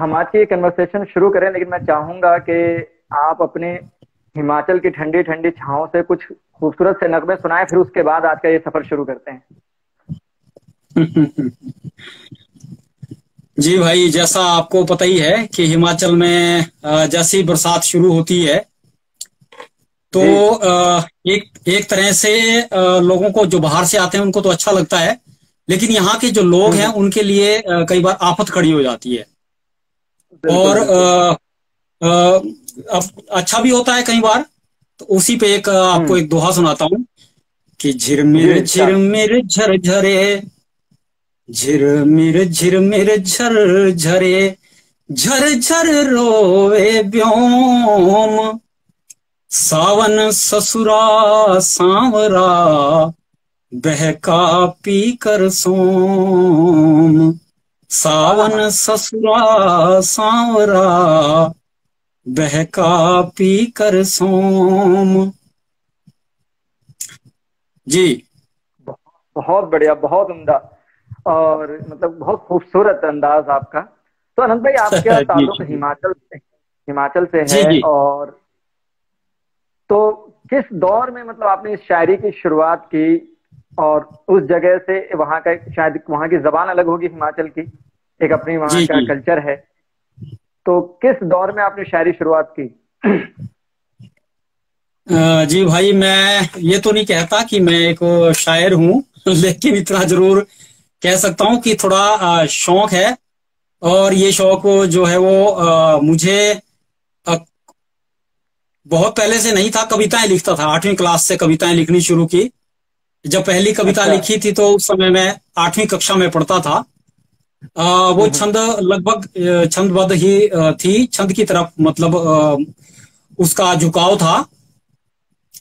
हम आज की कन्वर्सेशन शुरू करें, लेकिन मैं चाहूंगा कि आप अपने हिमाचल की ठंडी ठंडी छांव से कुछ खूबसूरत से नगमे सुनाएं, फिर उसके बाद आज का ये सफर शुरू करते हैं। जी भाई, जैसा आपको पता ही है कि हिमाचल में जैसे ही बरसात शुरू होती है तो जी। एक एक तरह से लोगों को जो बाहर से आते हैं उनको तो अच्छा लगता है, लेकिन यहाँ के जो लोग हैं हम्म। उनके लिए कई बार आफत खड़ी हो जाती है। बिल्कुल और बिल्कुल। अ, अब अच्छा भी होता है कई बार। तो उसी पे एक आपको हम्म। एक दोहा सुनाता हूँ कि जी झिरमिर इरशाद। झिरमिर झरझरे, झिरमिर झिरमिर झरझरे, झरझर रोवे व्योम, सावन ससुरा सांवरा, बहका पी कर सोम। हाँ सावन हाँ। ससुरा सांवरा, बहका पी कर सोम। जी। बहुत बढ़िया, बहुत उम्दा। और मतलब बहुत खूबसूरत अंदाज आपका। तो अनंत भाई, आपका जी ताल्लुक जी हिमाचल से जी है। जी। और तो किस दौर में मतलब आपने इस शायरी की शुरुआत की, और उस जगह से वहां का शायद वहां की जबान अलग होगी हिमाचल की, एक अपनी वहां जी का जी कल्चर है। तो किस दौर में आपने शायरी शुरुआत की? जी भाई, मैं ये तो नहीं कहता कि मैं एक शायर हूँ लेकिन इतना जरूर कह सकता हूँ कि थोड़ा शौक है। और ये शौक जो है वो मुझे अ, बहुत पहले से नहीं था। कविताएं लिखता था, 8वीं क्लास से कविताएं लिखनी शुरू की। जब पहली कविता अच्छा। लिखी थी तो उस समय मैं 8वीं कक्षा में पढ़ता था। वो हम्म। छंद लगभग छंदबद्ध ही थी, छंद की तरफ मतलब उसका झुकाव था।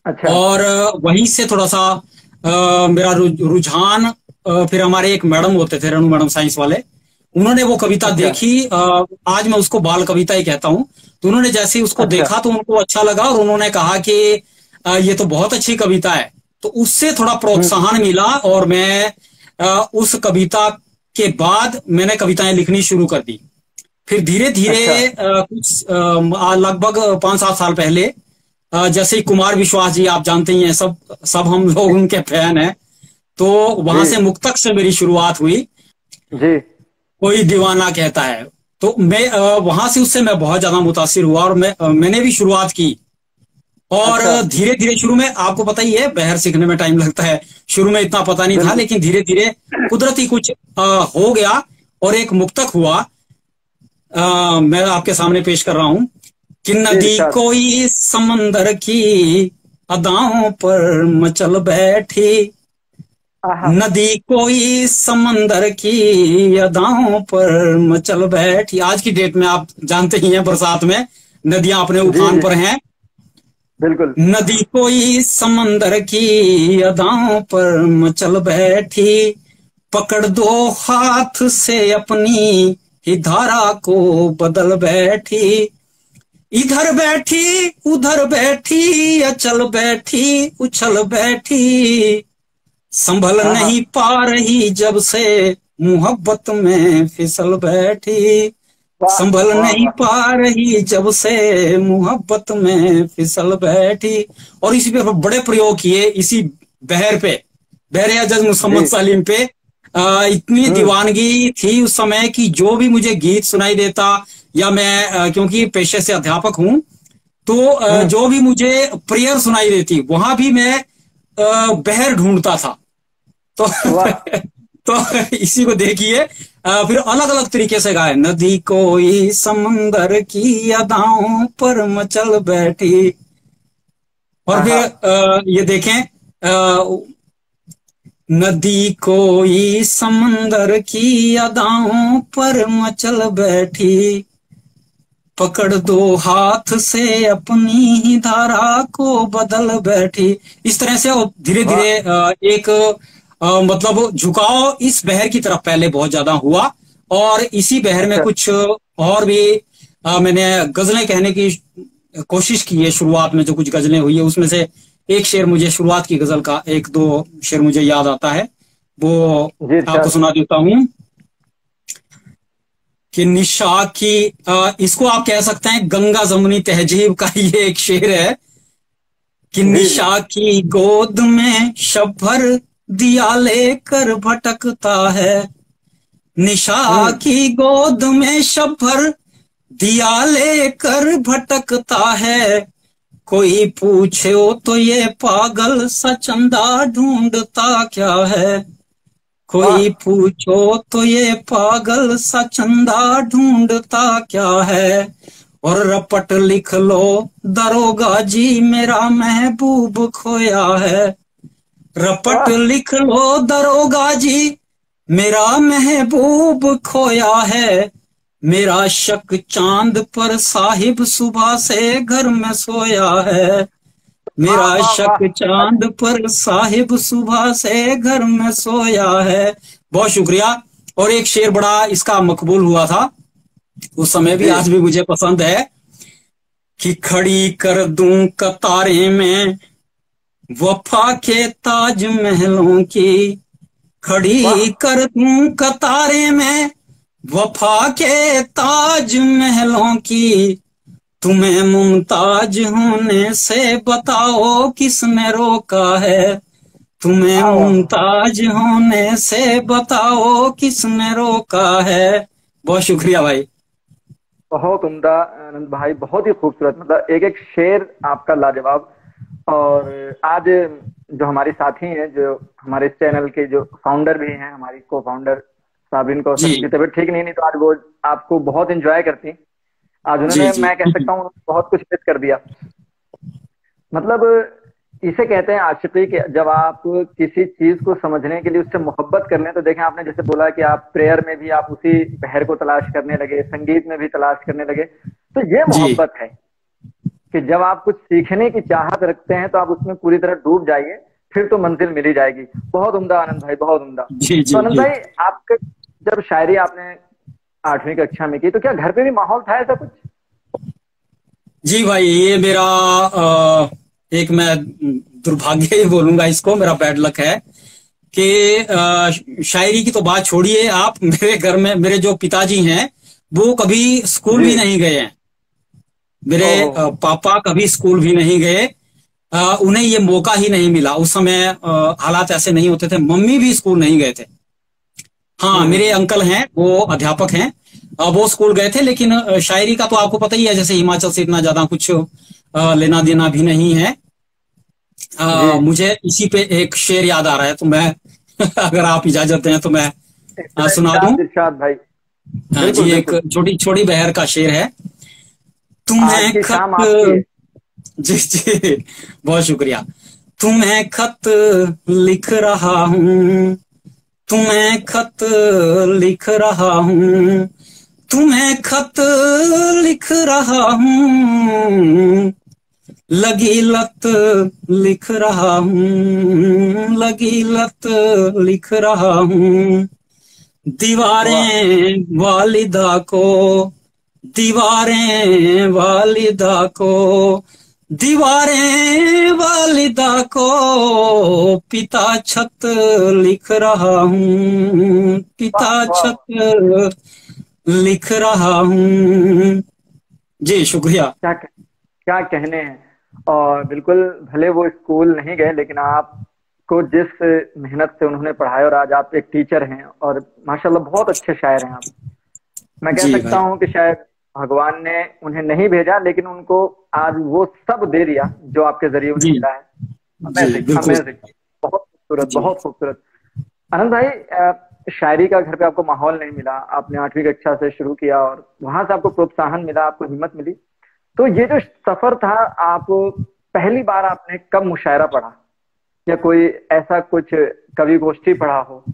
अच्छा और वहीं से थोड़ा सा मेरा रुझान, फिर हमारे एक मैडम होते थे, रेणु मैडम साइंस वाले, उन्होंने वो कविता अच्छा। देखी। आज मैं उसको बाल कविता ही कहता हूँ। तो उन्होंने जैसे ही उसको अच्छा। देखा तो उनको अच्छा लगा और उन्होंने कहा कि ये तो बहुत अच्छी कविता है। तो उससे थोड़ा हम्म। प्रोत्साहन मिला और मैं उस कविता के बाद मैंने कविताएं लिखनी शुरू कर दी। फिर धीरे धीरे अच्छा। कुछ लगभग 5-7 साल पहले, जैसे ही कुमार विश्वास जी आप जानते ही हैं, सब सब हम लोग उनके फैन हैं। तो जी वहां से मुक्तक से मेरी शुरुआत हुई। जी। कोई दीवाना कहता है। तो मैं वहां से उससे मैं बहुत ज्यादा मुतासिर हुआ और मैंने भी शुरुआत की। और अच्छा। धीरे धीरे शुरू में आपको पता ही है, बहर सीखने में टाइम लगता है। शुरू में इतना पता नहीं था, बिल्कुल। लेकिन धीरे धीरे कुदरती कुछ हो गया और एक मुक्तक हुआ। मैं आपके सामने पेश कर रहा हूं कि जी नदी इरशाद। कोई समंदर की अदाओं पर मचल बैठी, आहा। नदी कोई समंदर की अदाओं पर मचल बैठी। आज की डेट में आप जानते ही हैं, बरसात में नदियां अपने जी उफान जी। पर हैं। बिल्कुल। नदी कोई समंदर की अदाओं पर मचल बैठी, पकड़ दो हाथ से अपनी ही धारा को बदल बैठी। इधर बैठी उधर बैठी, अचल बैठी उछल बैठी, संभल आहा। नहीं पा रही जब से मोहब्बत में फिसल बैठी। वाह संभल वाह नहीं वाह। पा रही जब से मोहब्बत में फिसल बैठी। और इसी पे बड़े प्रयोग किए, इसी बहर पे, बहर अजज जी। मोहम्मद सलीम पे। इतनी हम्म। दीवानगी थी उस समय कि जो भी मुझे गीत सुनाई देता, या मैं क्योंकि पेशे से अध्यापक हूं, तो हम्म। जो भी मुझे प्रेयर सुनाई देती वहां भी मैं बहर ढूंढता था। तो वाह। तो इसी को देखिए, फिर अलग अलग तरीके से गाए, नदी कोई समंदर की अदाओं पर मचल बैठी। और फिर आहा। ये देखें, नदी कोई समंदर की अदाओं पर मचल बैठी, पकड़ दो हाथ से अपनी ही धारा को बदल बैठी। इस तरह से धीरे वाह। धीरे एक मतलब झुकाव इस बहर की तरफ पहले बहुत ज्यादा हुआ। और इसी बहर में अच्छा। कुछ और भी मैंने गजलें कहने की कोशिश की है। शुरुआत में जो कुछ गजलें हुई है उसमें से एक शेर मुझे, शुरुआत की गजल का एक दो शेर मुझे याद आता है, वो जी आपको इरशाद। सुना देता हूँ। कि निशा की इसको आप कह सकते हैं गंगा जमुनी तहजीब का ये एक शेर है कि जी जी। निशा की गोद में शब्बर दिया लेकर भटकता है। निशा हम्म। की गोद में शब्बर दिया लेकर भटकता है। कोई पूछे तो ये पागल सा चंदा ढूंढता क्या है। वाह। कोई पूछो तो ये पागल सा चंदा ढूंढता क्या है। और रपट लिख लो दरोगा जी मेरा महबूब खोया है। रपट वाह। लिख लो दरोगा जी मेरा महबूब खोया है। मेरा शक चांद पर साहिब सुबह से घर में सोया है। वाह मेरा वाह शक वाह। चांद पर साहिब सुबह से घर में सोया है। बहुत शुक्रिया। और एक शेर बड़ा इसका मकबूल हुआ था उस समय भी, जी। आज भी मुझे पसंद है कि खड़ी कर दूं कतारे में वफा के ताज महलों की। वाह खड़ी कर दूं कतारे में वफा के ताज महलों की। तुम्हें मुमताज होने से बताओ किसने रोका है। तुम्हें वाह वाह। मुमताज होने से बताओ किसने रोका है। बहुत शुक्रिया भाई। बहुत उम्दा आनंद भाई, बहुत ही खूबसूरत, मतलब एक एक शेर आपका लाजवाब। और आज जो हमारी साथी हैं, जो हमारे चैनल के जो फाउंडर भी हैं, हमारी को फाउंडर साबिन कौसर, जी उनकी तबीयत ठीक नहीं तो आज वो आपको बहुत एंजॉय करती। आज जी उन्होंने, जी मैं कह सकता हूँ, बहुत कुछ मिस कर दिया। मतलब इसे कहते हैं आशिकी, कि जब आप किसी चीज को समझने के लिए उससे मोहब्बत कर लें। तो देखें, आपने जैसे बोला कि आप प्रेयर में भी आप उसी बहर को तलाश करने लगे, संगीत में भी तलाश करने लगे। तो ये जी मोहब्बत है कि जब आप कुछ सीखने की चाहत रखते हैं तो आप उसमें पूरी तरह डूब जाइए, फिर तो मंजिल मिल ही जाएगी। बहुत उम्दा आनंद भाई, बहुत उम्दा। जी तो जी आनंद जी भाई, आपके जब शायरी आपने 8वीं कक्षा में की, तो क्या घर पे भी माहौल था ऐसा कुछ? जी भाई, ये मेरा एक मैं दुर्भाग्य ही बोलूंगा इसको, मेरा बैड लक है कि शायरी की तो बात छोड़िए आप। मेरे घर में मेरे जो पिताजी हैं वो कभी स्कूल जी। भी नहीं गए हैं। मेरे ओहो। पापा कभी स्कूल भी नहीं गए। उन्हें ये मौका ही नहीं मिला उस समय। हालात ऐसे नहीं होते थे। मम्मी भी स्कूल नहीं गए थे। हाँ, मेरे हम्म। अंकल हैं वो अध्यापक हैं। वो स्कूल गए थे, लेकिन शायरी का तो आपको पता ही है, जैसे हिमाचल से इतना ज्यादा कुछ लेना देना भी नहीं है। जी। मुझे इसी पे एक शेर याद आ रहा है, तो मैं अगर आप इजाजत दें तो मैं सुना दूं। इरशाद इरशाद भाई। हाँ बिल्कुल जी, एक बिल्कुल। छोटी छोटी बहर का शेर है। आज तुम्हें की खत, शाम आपकी है। जी जी, बहुत शुक्रिया। तुम्हें खत लिख रहा हूँ। तुम्हें खत लिख रहा हूँ। तुम्हें खत लिख रहा हूँ। लगी लत लिख रहा हूँ। लगी लत लिख रहा हूँ। वाह दीवारें वालिदा को। दीवारें वालिदा को। दीवारें वालिदा को पिता छत लिख रहा हूँ। वाह पिता वाह। छत लिख रहा हूँ। जी शुक्रिया। क्या क्या कहने हैं। और बिल्कुल, भले वो स्कूल नहीं गए, लेकिन आपको जिस मेहनत से उन्होंने पढ़ाया, और आज आप एक टीचर हैं और माशाल्लाह बहुत अच्छे शायर हैं आप। मैं कह जी सकता भाई। हूं कि शायद भगवान ने उन्हें नहीं भेजा, लेकिन उनको आज वो सब दे दिया जो आपके जरिए उन्हें जी मिला है। जी अमेजिंग बिल्कुल। अमेजिंग। बहुत खूबसूरत, जी बहुत खूबसूरत। आनंद भाई, शायरी का घर पे आपको माहौल नहीं मिला, आपने 8वीं कक्षा से शुरू किया और वहां से आपको प्रोत्साहन मिला, आपको हिम्मत मिली। तो ये जो सफर था, आप पहली बार आपने कब मुशायरा पढ़ा, या कोई ऐसा कुछ कवि गोष्ठी पढ़ा हो?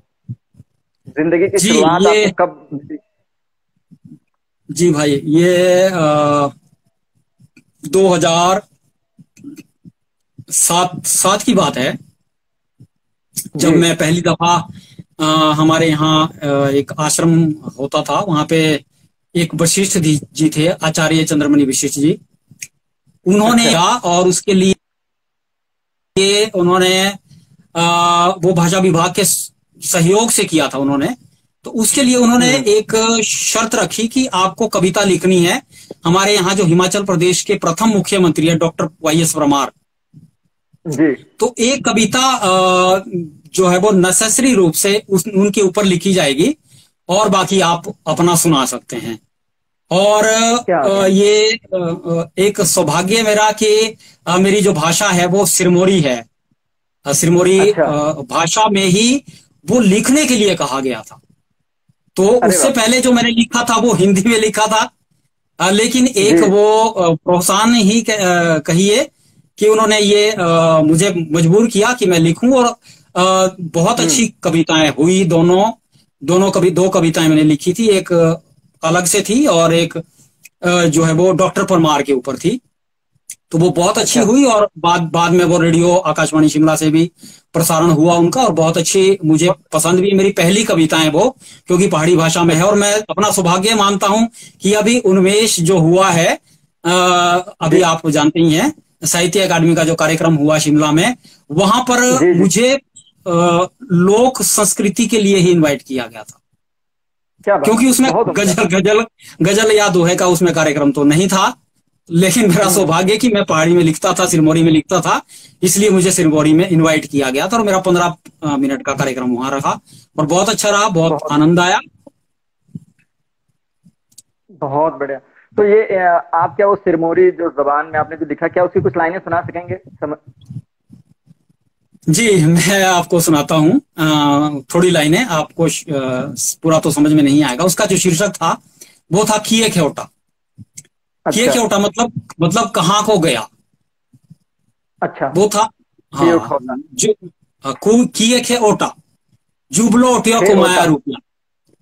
जिंदगी की जी शुरुआत ये आपको कब मिली? जी भाई, ये 2007 की बात है, जी। जब मैं पहली दफा हमारे यहाँ एक आश्रम होता था, वहां पे एक वशिष्ठ जी थे, आचार्य चंद्रमणि वशिष्ठ जी। उन्होंने अच्छा। और उसके लिए उन्होंने वो भाषा विभाग के सहयोग से किया था उन्होंने। तो उसके लिए उन्होंने एक शर्त रखी कि आपको कविता लिखनी है। हमारे यहाँ जो हिमाचल प्रदेश के प्रथम मुख्यमंत्री है डॉक्टर वाईएस परमार जी। तो एक कविता जो है वो नेसेसरी रूप से उनके ऊपर लिखी जाएगी और बाकी आप अपना सुना सकते हैं। और क्या ये एक सौभाग्य मेरा कि मेरी जो भाषा है वो सिरमौरी है। सिरमौरी अच्छा। भाषा में ही वो लिखने के लिए कहा गया था। तो अरे उससे वाह। पहले जो मैंने लिखा था वो हिंदी में लिखा था। लेकिन जी। एक वो प्रोत्साहन ही कहिए कि उन्होंने ये मुझे मजबूर किया कि मैं लिखूं। और बहुत अच्छी कविताएं हुई। दो कविताएं मैंने लिखी थी। एक अलग से थी और एक जो है वो डॉक्टर परमार के ऊपर थी। तो वो बहुत अच्छी अच्छा। हुई और बाद में वो रेडियो आकाशवाणी शिमला से भी प्रसारण हुआ उनका और बहुत अच्छी मुझे पसंद भी। मेरी पहली कविता है वो, क्योंकि पहाड़ी भाषा में है। और मैं अपना सौभाग्य मानता हूं कि अभी उन्मेष जो हुआ है जी अभी आप जानते ही हैं साहित्य अकादमी का जो कार्यक्रम हुआ शिमला में, वहां पर जी। जी। मुझे लोक संस्कृति के लिए ही इनवाइट किया गया था। क्या बात है, क्योंकि उसमें बहुत उम्दा। गजल गजल गजल या दोहे का उसमें कार्यक्रम तो नहीं था। लेकिन मेरा हम्म। सौभाग्य कि मैं पहाड़ी में लिखता था, सिरमौरी में लिखता था, इसलिए मुझे सिरमौरी में इनवाइट किया गया था। और मेरा 15 मिनट का कार्यक्रम वहां रहा और बहुत अच्छा रहा, बहुत बहुत आनंद आया। बहुत बढ़िया। तो ये आप क्या वो सिरमौरी जो जबान में आपने जो लिखा, क्या उसकी कुछ लाइनें सुना सकेंगे? जी मैं आपको सुनाता हूँ थोड़ी लाइनें। आपको पूरा तो समझ में नहीं आएगा। उसका जो शीर्षक था वो था किए खेवटा। किए अच्छा। खेवटा मतलब कहाँ को गया, अच्छा। वो था। ये हाँ उठौता। जो किए खे ओटा जुबलो होटिया खे कुमाया ओटा। रुपया।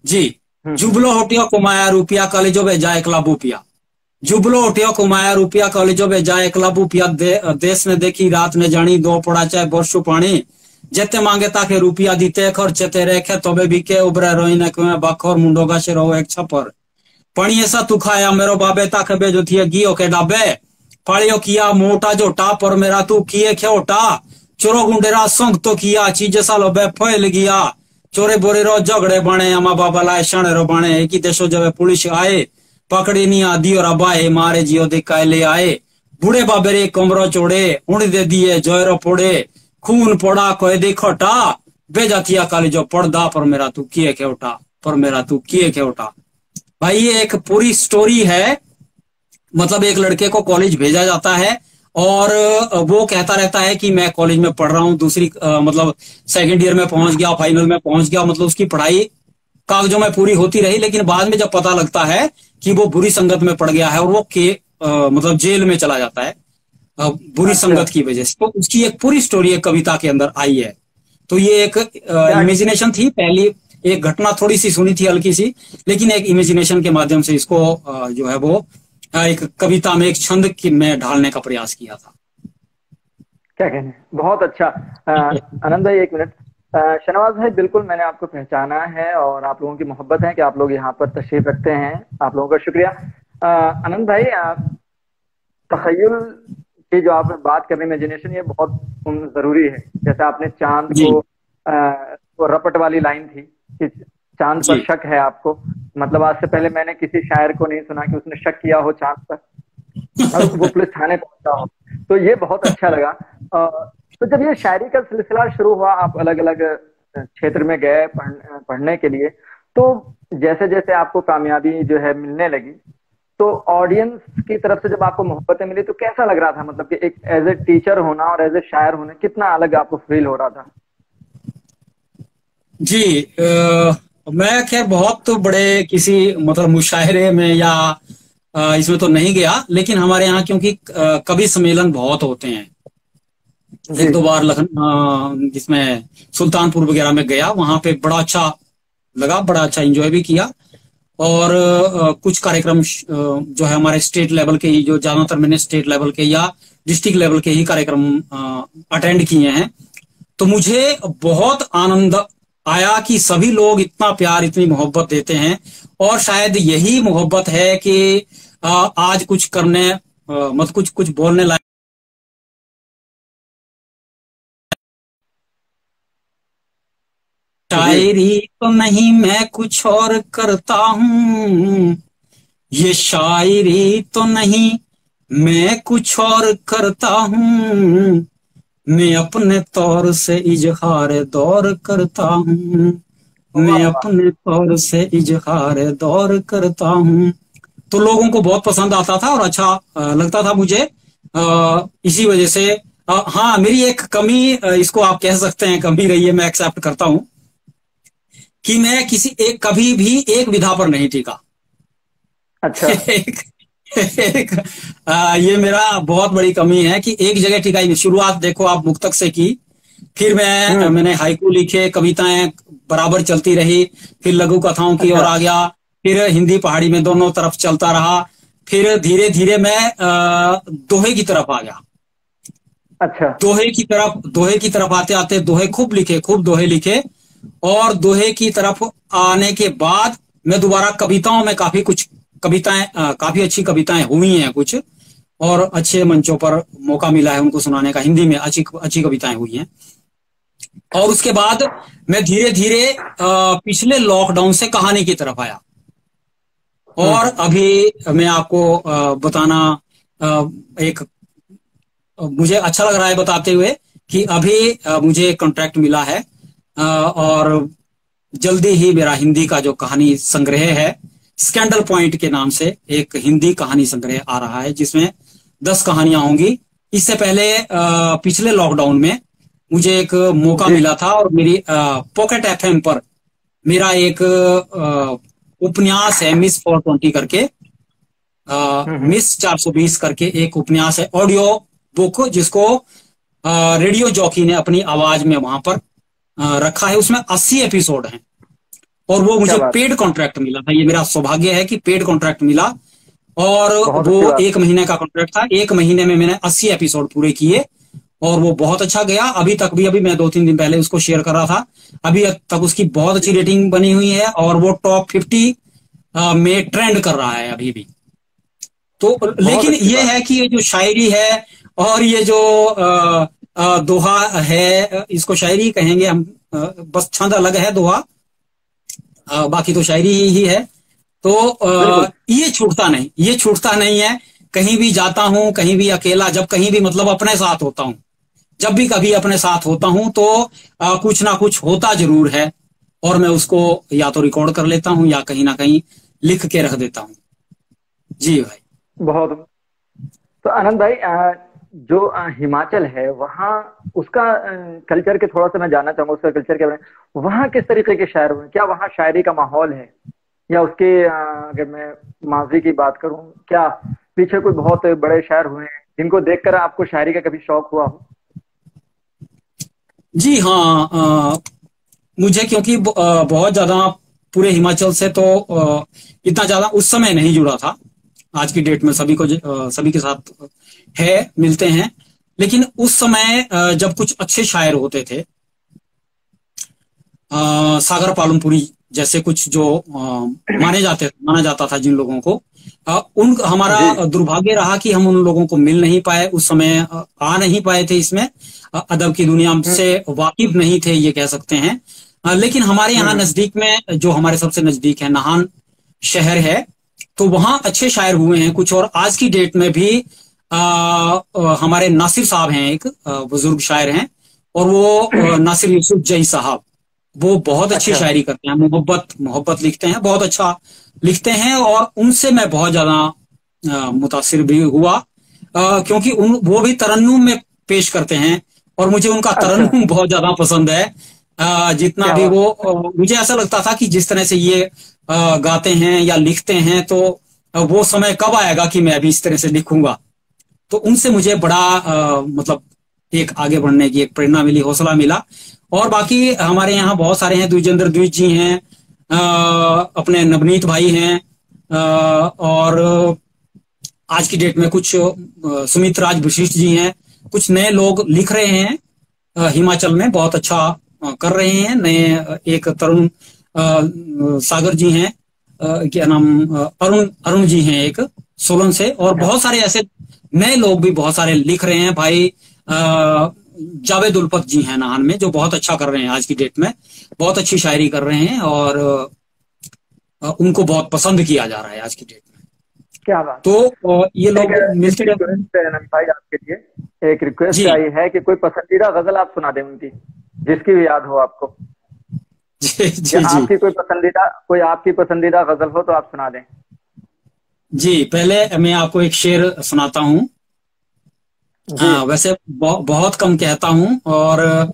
जी। हम्म। जुबलो होटिया कुमाया रुपया कॉलेजो में जाए क्लब रुपया। जुबलो होटिया कुमाया रुपया कॉलेजो में जाए क्लब रुपया। देश ने देखी रात ने जानी दो पड़ा चाहे बरसु पानी। जेते मांगे ताके रुपया दीते खर्चे ते रेखे तबे बिके उबरे रोइने कुएं बखोर मुंडोगा से रहो एक छपर। पणिये सा तू खाया मेरो बाबे ताके बेजो थिए गियो के डाबे। पालियो किया मोटा जोटा पर मेरा तू किए खेवटा। चोरो गुंडेरा संग तो किया चीज सालो बे फैल गया। चोरे बोरे रो झगड़े बने अमा बाबा लाए शाणे रो बने एक ही देशो जब पुलिस आए। पकड़ी नहीं आदि और अबाए मारे जियो दिखाए ले आए। बूढ़े बाबे रे कमरो चोड़े उड़ दे दिए जोरो पोड़े। खून पड़ा कोई दिखोटा। बेजातिया काली जो पड़दा पर मेरा तू किए खेवटा, पर मेरा तू किए खेवटा। भाई ये एक पूरी स्टोरी है। मतलब एक लड़के को कॉलेज भेजा जाता है और वो कहता रहता है कि मैं कॉलेज में पढ़ रहा हूँ। दूसरी मतलब सेकंड ईयर में पहुंच गया, फाइनल में पहुंच गया। मतलब उसकी पढ़ाई कागजों में पूरी होती रही। लेकिन बाद में जब पता लगता है कि वो बुरी संगत में पड़ गया है और वो मतलब जेल में चला जाता है बुरी अच्छा। संगत की वजह से। तो उसकी एक पूरी स्टोरी एक कविता के अंदर आई है। तो ये एक क्या? इमेजिनेशन थी। पहली एक घटना थोड़ी सी सुनी थी हल्की सी, लेकिन एक इमेजिनेशन के माध्यम से इसको जो है वो एक कविता में एक छंद में ढालने का प्रयास किया था। क्या कहने, बहुत अच्छा। आनंद भाई, एक मिनट। शहनवाज भाई, बिल्कुल मैंने आपको पहचाना है और आप लोगों की मोहब्बत है कि आप लोग यहाँ पर तशरीफ रखते हैं। आप लोगों का शुक्रिया। आनंद भाई, तखय्युल की जो आप बात कर रहे हैं, इमेजिनेशन, ये बहुत जरूरी है। जैसे आपने चांद जी को वो रपट वाली लाइन थी कि चांद पर जी। शक है आपको। मतलब आज से पहले मैंने किसी शायर को नहीं सुना कि उसने शक किया हो चांद पर और वो पुलिस थाने पहुंचा हो। तो ये बहुत अच्छा लगा। तो जब ये शायरी का सिलसिला शुरू हुआ, आप अलग अलग क्षेत्र में गए पढ़ने के लिए, तो जैसे जैसे आपको कामयाबी जो है मिलने लगी, तो ऑडियंस की तरफ से जब आपको मोहब्बतें मिली, तो कैसा लग रहा था? मतलब कि एक एज ए टीचर होना और एज ए शायर होना, कितना अलग आपको फील हो रहा था? जी मैं खैर बहुत बड़े किसी मतलब मुशायरे में या इसमें तो नहीं गया। लेकिन हमारे यहाँ क्योंकि कवि सम्मेलन बहुत होते हैं, जी। एक दो बार लखनऊ जिसमें सुल्तानपुर वगैरह में गया, वहां पे बड़ा अच्छा लगा, बड़ा अच्छा एंजॉय भी किया। और कुछ कार्यक्रम जो है हमारे स्टेट लेवल के ही, जो ज्यादातर मैंने स्टेट लेवल के या डिस्ट्रिक्ट लेवल के ही कार्यक्रम अटेंड किए हैं। तो मुझे बहुत आनंद आया कि सभी लोग इतना प्यार इतनी मोहब्बत देते हैं। और शायद यही मोहब्बत है कि आज कुछ करने मत कुछ कुछ बोलने लायक जी। शायरी तो नहीं मैं कुछ और करता हूँ, ये शायरी तो नहीं मैं कुछ और करता हूँ, मैं अपने तौर से इजहार दौर करता हूँ, मैं वाह वाह। अपने तौर से इजहार दौर करता हूँ। तो लोगों को बहुत पसंद आता था और अच्छा लगता था मुझे। इसी वजह से हाँ, मेरी एक कमी, इसको आप कह सकते हैं कमी रही है, मैं एक्सेप्ट करता हूं कि मैं किसी एक कभी भी एक विधा पर नहीं टिका। अच्छा। एक, एक ये मेरा बहुत बड़ी कमी है कि एक जगह टिका ही नहीं। शुरुआत देखो आप मुक्तक से की, फिर हम्म। मैंने हाइकू लिखे, कविताएं बराबर चलती रही, फिर लघु कथाओं की ओर अच्छा। आ गया, फिर हिंदी पहाड़ी में दोनों तरफ चलता रहा, फिर धीरे धीरे मैं दोहे की तरफ आ गया। अच्छा। दोहे की तरफ आते आते दोहे खूब लिखे, खूब दोहे लिखे, और दोहे की तरफ आने के बाद मैं दोबारा कविताओं में काफी कुछ कविताएं, काफी अच्छी कविताएं हुई हैं कुछ, और अच्छे मंचों पर मौका मिला है उनको सुनाने का, हिंदी में अच्छी अच्छी कविताएं हुई हैं। और उसके बाद मैं धीरे धीरे पिछले लॉकडाउन से कहानी की तरफ आया। और हम्म। अभी मैं आपको बताना, एक मुझे अच्छा लग रहा है बताते हुए कि अभी मुझे कॉन्ट्रैक्ट मिला है, और जल्दी ही मेरा हिंदी का जो कहानी संग्रह है, स्कैंडल पॉइंट के नाम से एक हिंदी कहानी संग्रह आ रहा है, जिसमें 10 कहानियां होंगी। इससे पहले पिछले लॉकडाउन में मुझे एक मौका जी। मिला था, और मेरी पॉकेट एफएम पर मेरा एक उपन्यास है, मिस 420 करके, हम्म। मिस 420 करके एक उपन्यास है, ऑडियो बुक, जिसको रेडियो जॉकी ने अपनी आवाज में वहां पर रखा है। उसमें 80 एपिसोड हैं, और वो क्या मुझे बात है। पेड कॉन्ट्रैक्ट मिला था। ये मेरा सौभाग्य है कि पेड कॉन्ट्रैक्ट मिला, और बहुत वो अच्छी बात। 1 महीने का कॉन्ट्रैक्ट था। 1 महीने में मैंने 80 एपिसोड पूरे किए, और वो बहुत अच्छा गया। अभी तक भी, अभी मैं 2-3 दिन पहले उसको शेयर कर रहा था, अभी तक उसकी बहुत अच्छी रेटिंग बनी हुई है, और वो टॉप 50 में ट्रेंड कर रहा है अभी भी। तो बहुत लेकिन अच्छी ये बात। है कि ये जो शायरी है, और ये जो दोहा है, इसको शायरी कहेंगे हम, बस छंद अलग है दोहा, बाकी तो शायरी ही है। तो बिल्कुल। ये छूटता नहीं, ये छूटता नहीं है। कहीं भी जाता हूं, कहीं भी अकेला, जब कहीं भी मतलब अपने साथ होता हूं, जब भी कभी अपने साथ होता हूं, तो कुछ ना कुछ होता जरूर है, और मैं उसको या तो रिकॉर्ड कर लेता हूं या कहीं ना कहीं लिख के रख देता हूं। जी भाई। बहुत। तो आनंद भाई, जो हिमाचल है वहाँ, उसका कल्चर के थोड़ा सा मैं जानना चाहूंगा, उसका कल्चर के बारे में। वहाँ किस तरीके के शायर हुए, क्या वहाँ शायरी का माहौल है, या उसके अगर मैं माजी की बात करूं, क्या पीछे कोई बहुत बड़े शायर हुए हैं जिनको देखकर आपको शायरी का कभी शौक हुआ हो? जी हाँ, मुझे क्योंकि बहुत ज्यादा पूरे हिमाचल से तो इतना ज्यादा उस समय नहीं जुड़ा था। आज की डेट में सभी को सभी के साथ है, मिलते हैं। लेकिन उस समय जब कुछ अच्छे शायर होते थे, सागर पालमपुरी जैसे कुछ जो माना जाता था जिन लोगों को, उन जी। हमारा दुर्भाग्य रहा कि हम उन लोगों को मिल नहीं पाए उस समय, आ नहीं पाए थे इसमें, अदब की दुनिया हम्म। से वाकिफ नहीं थे, ये कह सकते हैं। लेकिन हमारे यहाँ हम्म। नजदीक में, जो हमारे सबसे नजदीक है, नाहन शहर है, तो वहां अच्छे शायर हुए हैं कुछ। और आज की डेट में भी हमारे नासिर साहब हैं, एक बुजुर्ग शायर हैं, और वो नासिर यूसुफ जई साहब, वो बहुत अच्छी अच्छा। शायरी करते हैं, मोहब्बत मोहब्बत लिखते हैं, बहुत अच्छा लिखते हैं। और उनसे मैं बहुत ज्यादा मुतासिर भी हुआ, क्योंकि वो भी तरन्नुम में पेश करते हैं, और मुझे उनका अच्छा। तरन्नुम बहुत ज्यादा पसंद है। जितना क्या भी बात। वो, मुझे ऐसा लगता था कि जिस तरह से ये गाते हैं या लिखते हैं, तो वो समय कब आएगा कि मैं भी इस तरह से लिखूंगा। तो उनसे मुझे बड़ा मतलब एक आगे बढ़ने की एक प्रेरणा मिली, हौसला मिला। और बाकी हमारे यहाँ बहुत सारे हैं, द्विजेंद्र द्विज जी हैं, अपने नवनीत भाई हैं, और आज की डेट में कुछ सुमित राज वशिष्ठ जी हैं। कुछ नए लोग लिख रहे हैं, हिमाचल में बहुत अच्छा कर रहे हैं नए। एक तरुण सागर जी हैं, क्या नाम, अरुण अरुण जी हैं एक, सोलन से। और अच्छा। बहुत सारे ऐसे नए लोग भी बहुत सारे लिख रहे हैं भाई। जावेद उल्फत जी हैं नाहन में, जो बहुत अच्छा कर रहे हैं आज की डेट में, बहुत अच्छी शायरी कर रहे हैं, और उनको बहुत पसंद किया जा रहा है आज की डेट में। क्या बात तो ये है। लोग एक मिलते जुलते। रिक्वेस्ट है अनंत भाई आपके लिए, एक रिक्वेस्ट जी आई है कि कोई पसंदीदा गजल आप सुना दें उनकी, जिसकी भी याद हो आपको, जी या जी जी आपकी पसंदीदा गजल हो तो आप सुना दें। जी। पहले मैं आपको एक शेर सुनाता हूँ। जी वैसे बहुत कम कहता हूँ, और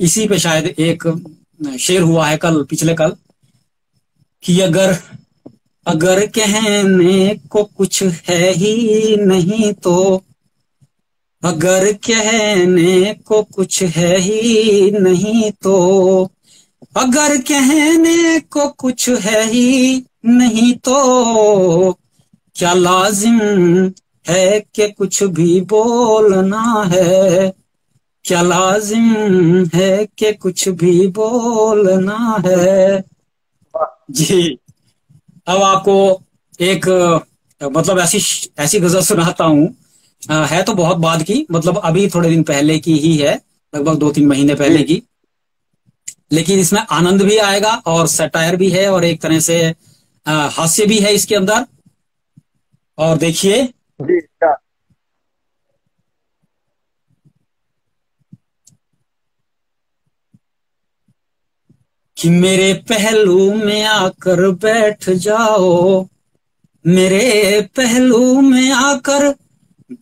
इसी पे शायद एक शेर हुआ है कल, पिछले कल, कि अगर अगर कहने को कुछ है ही नहीं तो, अगर कहने को कुछ है ही नहीं तो, अगर कहने को कुछ है ही नहीं तो, क्या लाजिम है कि कुछ भी बोलना है, क्या लाजिम है कि कुछ भी बोलना है। जी। अब आपको एक मतलब ऐसी ऐसी गजल सुनाता हूँ। है तो बहुत बाद की, मतलब अभी थोड़े दिन पहले की ही है, लगभग 2-3 महीने जी पहले की, लेकिन इसमें आनंद भी आएगा और सटायर भी है, और एक तरह से हास्य भी है इसके अंदर। और देखिए जी। क्या? कि मेरे पहलू में आकर बैठ जाओ, मेरे पहलू में आकर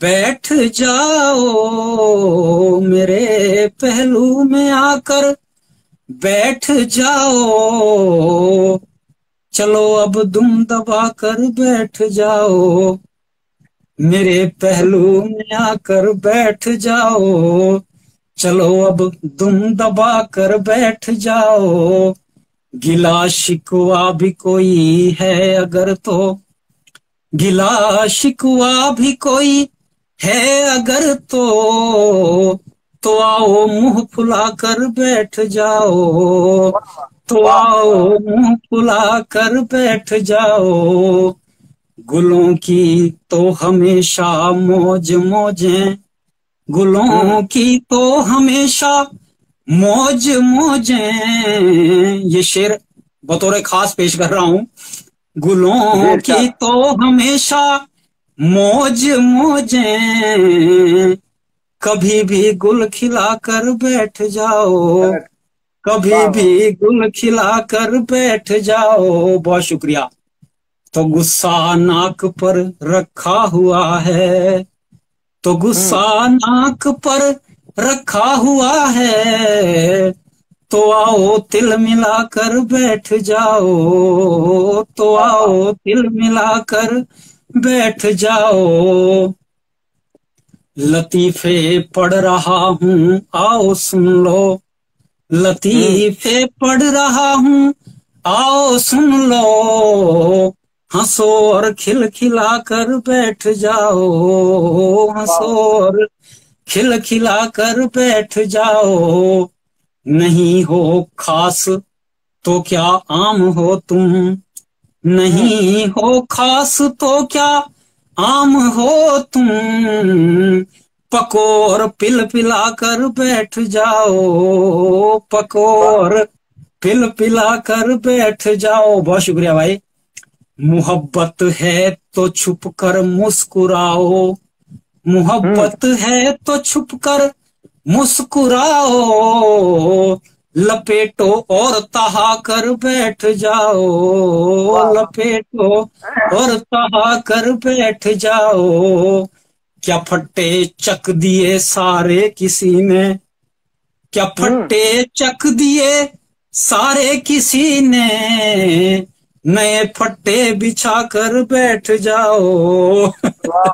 बैठ जाओ, मेरे पहलू में आकर बैठ जाओ, चलो अब दुम दबा कर बैठ जाओ, मेरे पहलू में आकर बैठ जाओ, चलो अब दुम दबा कर बैठ जाओ, गिला शिकवा भी कोई है अगर तो, गिला शिकवा भी कोई है अगर तो आओ मुंह फुला कर बैठ जाओ, तो वाह आओ वाह। मुंह फुला कर बैठ जाओ, गुलों की तो हमेशा मौज मौजें, गुलों की तो हमेशा मौज मौजें। ये शेर बतौर खास पेश कर रहा हूं। जी गुलों की इरशाद। तो हमेशा मौज मौजें, कभी भी गुल खिला कर बैठ जाओ, कभी वाह वाह। भी गुल खिला कर बैठ जाओ। बहुत शुक्रिया। तो गुस्सा नाक पर रखा हुआ है, तो गुस्सा हम्म। नाक पर रखा हुआ है, तो आओ तिल मिलाकर बैठ जाओ, तो वाह वाह। आओ तिल मिलाकर बैठ जाओ, लतीफे पढ़ रहा हूँ आओ सुन लो, हम्म। लतीफे पढ़ रहा हूँ आओ सुन लो, हंसो और खिलखिला कर बैठ जाओ, वाह हंसो वाह। और खिलखिला कर बैठ जाओ, नहीं हो खास तो क्या आम हो तुम, हम्म। नहीं हो खास तो क्या आम हो तुम, पको और पिल पिला कर बैठ जाओ, पको वाह और पिल पिला कर बैठ जाओ। बहुत शुक्रिया भाई। मोहब्बत है तो छुप कर मुस्कुराओ, हम्म। मोहब्बत है तो छुप कर मुस्कुराओ, लपेटो और तहा कर बैठ जाओ, वाह वाह। लपेटो और तहा कर बैठ जाओ, क्या फट्टे चक दिए सारे किसी ने, क्या हम्म। फट्टे चक दिए सारे किसी ने, नए फट्टे बिछा कर बैठ जाओ। वाह।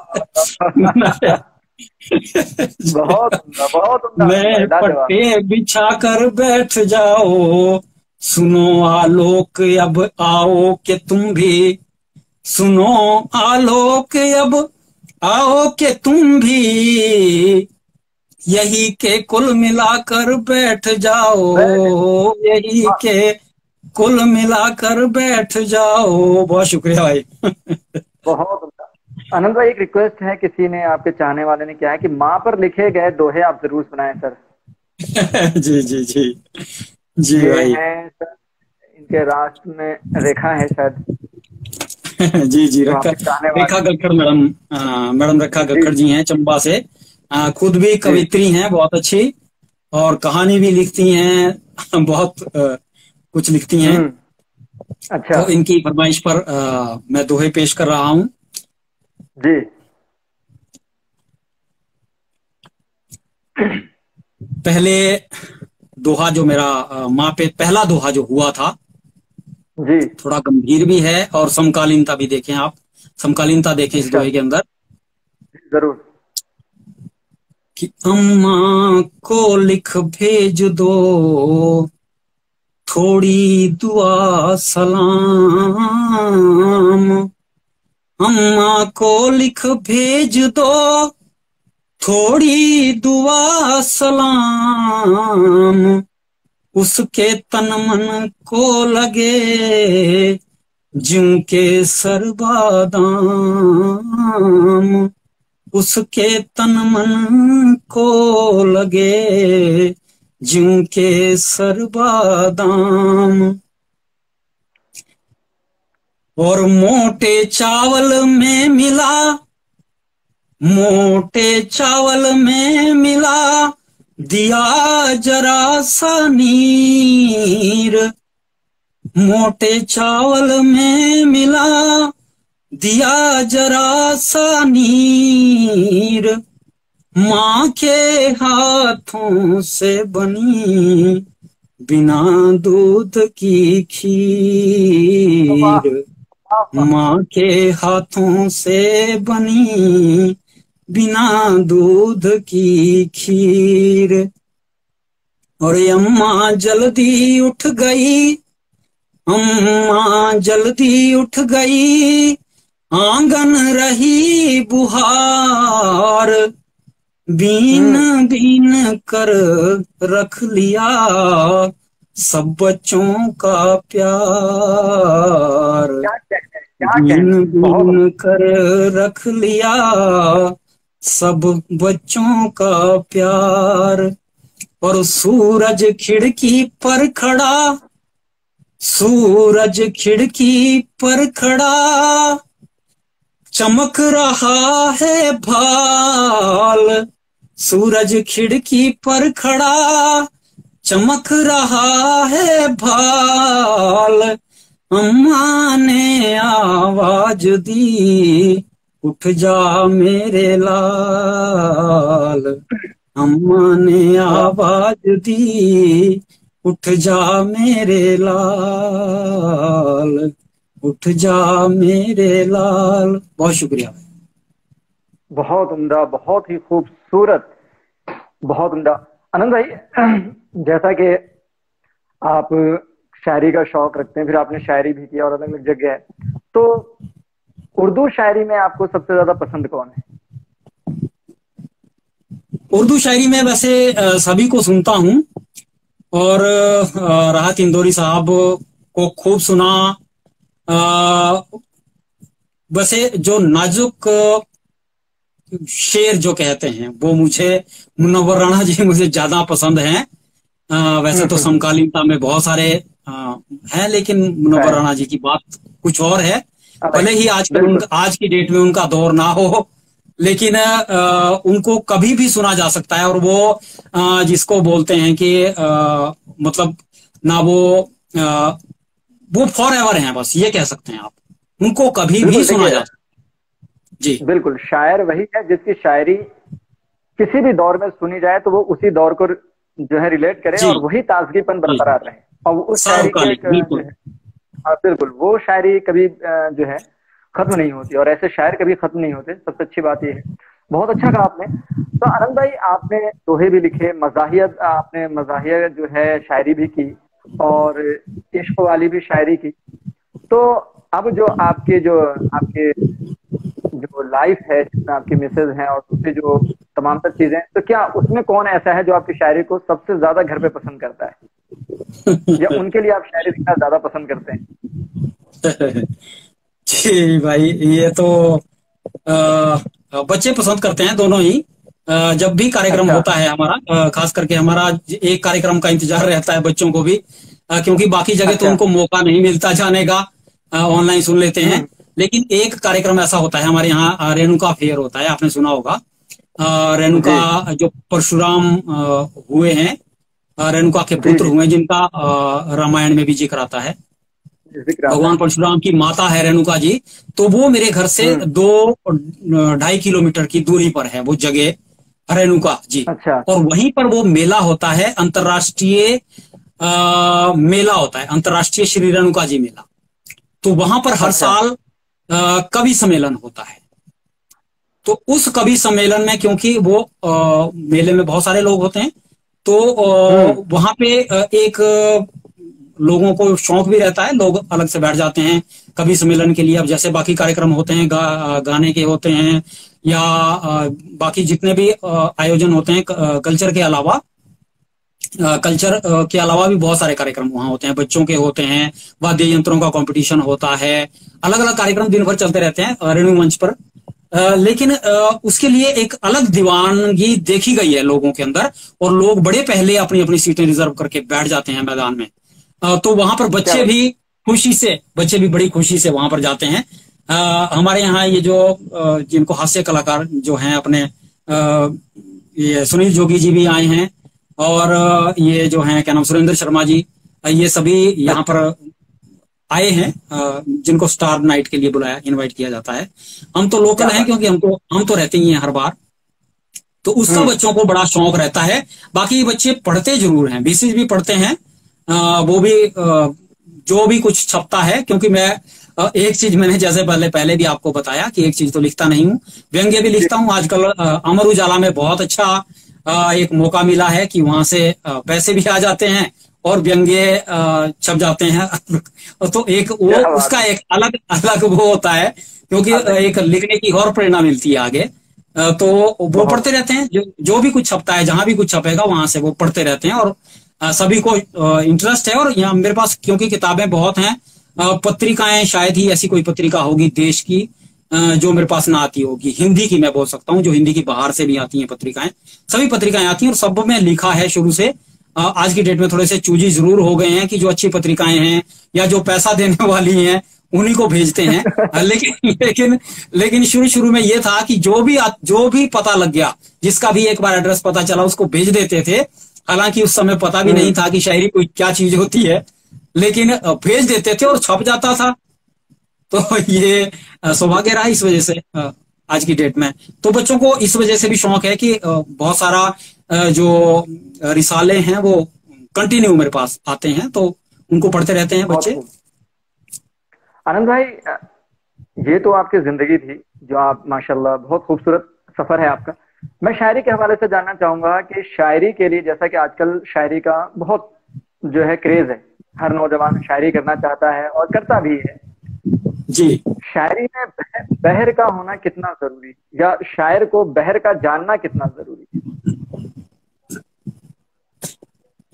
बहुत उम्दा अनंत नए भाई, लाजवाब। पट्टे बिछा कर बैठ जाओ, सुनो आलोक अब आओ कि तुम भी, सुनो आलोक अब आओ कि तुम भी, यही के कुल मिलाकर बैठ वेरी। जाओ, यही वाह। के कुल मिलाकर बैठ जाओ। बहुत शुक्रिया भाई। बहुत उम्दा। आनंद भाई, एक रिक्वेस्ट है, किसी ने आपके चाहने वाले ने किया है कि माँ पर लिखे गए दोहे आप जरूर सुनाएं सर। जी जी जी। जी ये भाई। हैं सर, इनके राष्ट्र में रेखा है शायद, जी जी, तो रखा आपके चाहने रेखा वाले। गक्खड़ मैडम। मैडम रेखा जी गक्खड़ जी हैं चंबा से। खुद भी जी। कवित्री हैं बहुत अच्छी, और कहानी भी लिखती हैं। बहुत कुछ लिखती हैं। हम्म। अच्छा। तो इनकी फरमाइश पर मैं दोहे पेश कर रहा हूँ। जी। पहले दोहा जो मेरा माँ पे पहला दोहा जो हुआ था, जी। थोड़ा गंभीर भी है और समकालीनता भी देखें आप, समकालीनता देखें इस अच्छा, दोहे के अंदर। जरूर। कि अम्मा को लिख भेज दो थोड़ी दुआ सलाम, अम्मा को लिख भेज दो थोड़ी दुआ सलाम, उसके तन मन को लगे ज्यों के सरबादाम, उसके तन मन को लगे ज्यों के सरबादाम। और मोटे चावल में मिला, मोटे चावल में मिला दिया जरा सा नीर, मोटे चावल में मिला दिया जरा सा नीर, माँ के हाथों से बनी बिना दूध की वाह खीर, वाह वाह। माँ के हाथों से बनी बिना दूध की खीर। और ये अम्मा जल्दी उठ गई, अम्मा जल्दी उठ गई, आंगन रही बुहार, बीन हम्म। बीन कर रख लिया सब बच्चों का प्यार, क्या कहने, क्या बीन कहने, बहुत। बीन कर रख लिया सब बच्चों का प्यार। और सूरज खिड़की पर खड़ा, सूरज खिड़की पर खड़ा चमक रहा है भाल, सूरज खिड़की पर खड़ा चमक रहा है भाल, अम्मा ने आवाज दी उठ जा मेरे लाल, अम्मा ने वाह। आवाज दी उठ जा मेरे लाल, उठ जा मेरे लाल। बहुत शुक्रिया। बहुत उम्दा, बहुत ही खूबसूरत, बहुत उम्दा। आनंद भाई, जैसा कि आप शायरी का शौक रखते हैं, फिर आपने शायरी भी किया और अलग अलग जगह, तो उर्दू शायरी में आपको सबसे ज्यादा पसंद कौन है? उर्दू शायरी में वैसे सभी को सुनता हूँ, और राहत इंदौरी साहब को खूब सुना। वैसे जो नाजुक शेर जो कहते हैं वो मुझे मुनव्वर राणा जी मुझे ज्यादा पसंद हैं। वैसे तो हम्म। समकालीनता में बहुत सारे हैं, लेकिन मुनव्वर है, राणा जी की बात कुछ और है। अलग भले है। ही आजकल बिल्कुल। आज की डेट में उनका दौर ना हो, लेकिन उनको कभी भी सुना जा सकता है। और वो जिसको बोलते हैं कि मतलब ना वो फॉर एवर हैं, बस ये कह सकते हैं आप, उनको कभी भी बिल्कुल, सुना देखिए, जा सकता है। जी बिल्कुल शायर वही है जिसकी शायरी किसी भी दौर में सुनी जाए तो वो उसी दौर को जो है रिलेट करे जी और वही ताजगीपन जी जी। बरकरार रहे, और वो उस शायरी के सार्वकालिक, एक जो बिल्कुल। है, हाँ बिल्कुल, वो शायरी कभी जो है खत्म नहीं होती, और ऐसे शायर कभी खत्म नहीं होते। सबसे अच्छी बात ये है। बहुत अच्छा कहा आपने। तो आनंद भाई, आपने दोहे भी लिखे, मजाहियत, आपने मजाहिया जो है शायरी भी की, और इश्क वाली भी शायरी की। तो अब जो आपके जो लाइफ है जिसमें आपकी मिसेज हैं और दूसरी जो तमाम तर चीजें हैं, तो क्या उसमें कौन ऐसा है जो आपकी शायरी को सबसे ज्यादा घर पे पसंद करता है, या उनके लिए आप शायरी लिखना ज्यादा पसंद करते हैं? जी भाई, ये तो बच्चे पसंद करते हैं दोनों ही। जब भी कार्यक्रम अच्छा। होता है हमारा, खास करके हमारा एक कार्यक्रम का इंतजार रहता है बच्चों को भी, क्योंकि बाकी जगह तो अच्छा। उनको मौका नहीं मिलता जाने का, ऑनलाइन सुन लेते हैं। हम्म। लेकिन एक कार्यक्रम ऐसा होता है हमारे यहाँ, रेणुका फेयर होता है, आपने सुना होगा। जी। रेणुका जो परशुराम हुए हैं, रेणुका के जी। पुत्र जी। हुए, जिनका रामायण में भी जिक्र आता है। जिक्र आता भगवान है। परशुराम की माता है रेणुका जी। तो वो मेरे घर से हम्म। 2-2.5 किलोमीटर की दूरी पर है वो जगह, रेणुका जी। अच्छा। और वहीं पर वो मेला होता है, अंतर्राष्ट्रीय मेला होता है, अंतर्राष्ट्रीय श्री रेणुका जी मेला। तो वहां पर हर अच्छा। साल कवि सम्मेलन होता है। तो उस कवि सम्मेलन में, क्योंकि वो मेले में बहुत सारे लोग होते हैं, तो हम्म। वहां पे एक लोगों को शौक भी रहता है, लोग अलग से बैठ जाते हैं कवि सम्मेलन के लिए। अब जैसे बाकी कार्यक्रम होते हैं, गाने के होते हैं, या बाकी जितने भी आयोजन होते हैं कल्चर के अलावा, कल्चर के अलावा भी बहुत सारे कार्यक्रम वहां होते हैं, बच्चों के होते हैं, वाद्य यंत्रों का कंपटीशन होता है, अलग अलग कार्यक्रम दिन भर चलते रहते हैं रेणु मंच पर। लेकिन उसके लिए एक अलग दीवानगी देखी गई है लोगों के अंदर, और लोग बड़े पहले अपनी अपनी सीटें रिजर्व करके बैठ जाते हैं मैदान में। तो वहां पर क्या बच्चे बात। भी बच्चे भी बड़ी खुशी से वहां पर जाते हैं। हमारे यहाँ ये जो जिनको हास्य कलाकार जो हैं अपने, ये सुनील जोगी जी भी आए हैं, और ये जो हैं क्या नाम, सुरेंद्र शर्मा जी, ये सभी यहाँ अच्छा। पर आए हैं, जिनको स्टार नाइट के लिए बुलाया, इनवाइट किया जाता है। हम तो लोकल क्या हैं, बात। क्योंकि हम तो रहते ही हैं हर बार। तो उसका हम्म। बच्चों को बड़ा शौक रहता है। बाकी बच्चे पढ़ते जरूर हैं, बीसीस भी पढ़ते हैं। वो भी जो भी कुछ छपता है, क्योंकि मैं एक चीज मैंने जैसे पहले पहले भी आपको बताया कि एक चीज तो लिखता नहीं हूँ, व्यंग्य भी जी। लिखता हूँ। आजकल अमर उजाला में बहुत अच्छा एक मौका मिला है कि वहां से पैसे भी आ जाते हैं और व्यंग्य छप जाते हैं। तो एक वो, क्या बात उसका है। एक अलग अलग वो होता है, क्योंकि अलग। एक लिखने की और प्रेरणा मिलती है आगे। तो वो बहुत। पढ़ते रहते हैं, जो भी कुछ छपता है, जहां भी कुछ छपेगा वहां से वो पढ़ते रहते हैं, और सभी को इंटरेस्ट है। और यहाँ मेरे पास क्योंकि किताबें बहुत हैं, पत्रिकाएं शायद ही ऐसी कोई पत्रिका होगी देश की जो मेरे पास ना आती होगी। हिंदी की मैं बोल सकता हूँ, जो हिंदी की बाहर से भी आती हैं पत्रिकाएं, सभी पत्रिकाएं आती हैं, और सब में लिखा है शुरू से। आज की डेट में थोड़े से चूजी जरूर हो गए हैं कि जो अच्छी पत्रिकाएं हैं या जो पैसा देने वाली हैं उन्हीं को भेजते हैं। लेकिन शुरू शुरू में ये था कि जो भी पता लग गया, जिसका भी एक बार एड्रेस पता चला, उसको भेज देते थे। हालांकि उस समय पता भी नहीं हम्म। था कि शायरी कोई क्या चीज होती है, लेकिन भेज देते थे और छप जाता था। तो ये सौभाग्य रहा इस वजह से आज की डेट में। तो बच्चों को इस वजह से भी शौक है कि बहुत सारा जो रिसाले हैं वो कंटिन्यू मेरे पास आते हैं, तो उनको पढ़ते रहते हैं बहुत बच्चे। खूब। आनंद भाई, ये तो आपकी जिंदगी थी जो आप माशाल्लाह, बहुत खूबसूरत सफर है आपका। मैं शायरी के हवाले से जानना चाहूंगा कि शायरी के लिए, जैसा कि आजकल शायरी का बहुत जो है क्रेज है, हर नौजवान शायरी करना चाहता है और करता भी है। जी, शायरी में बहर का होना कितना जरूरी, या शायर को बहर का जानना कितना जरूरी है?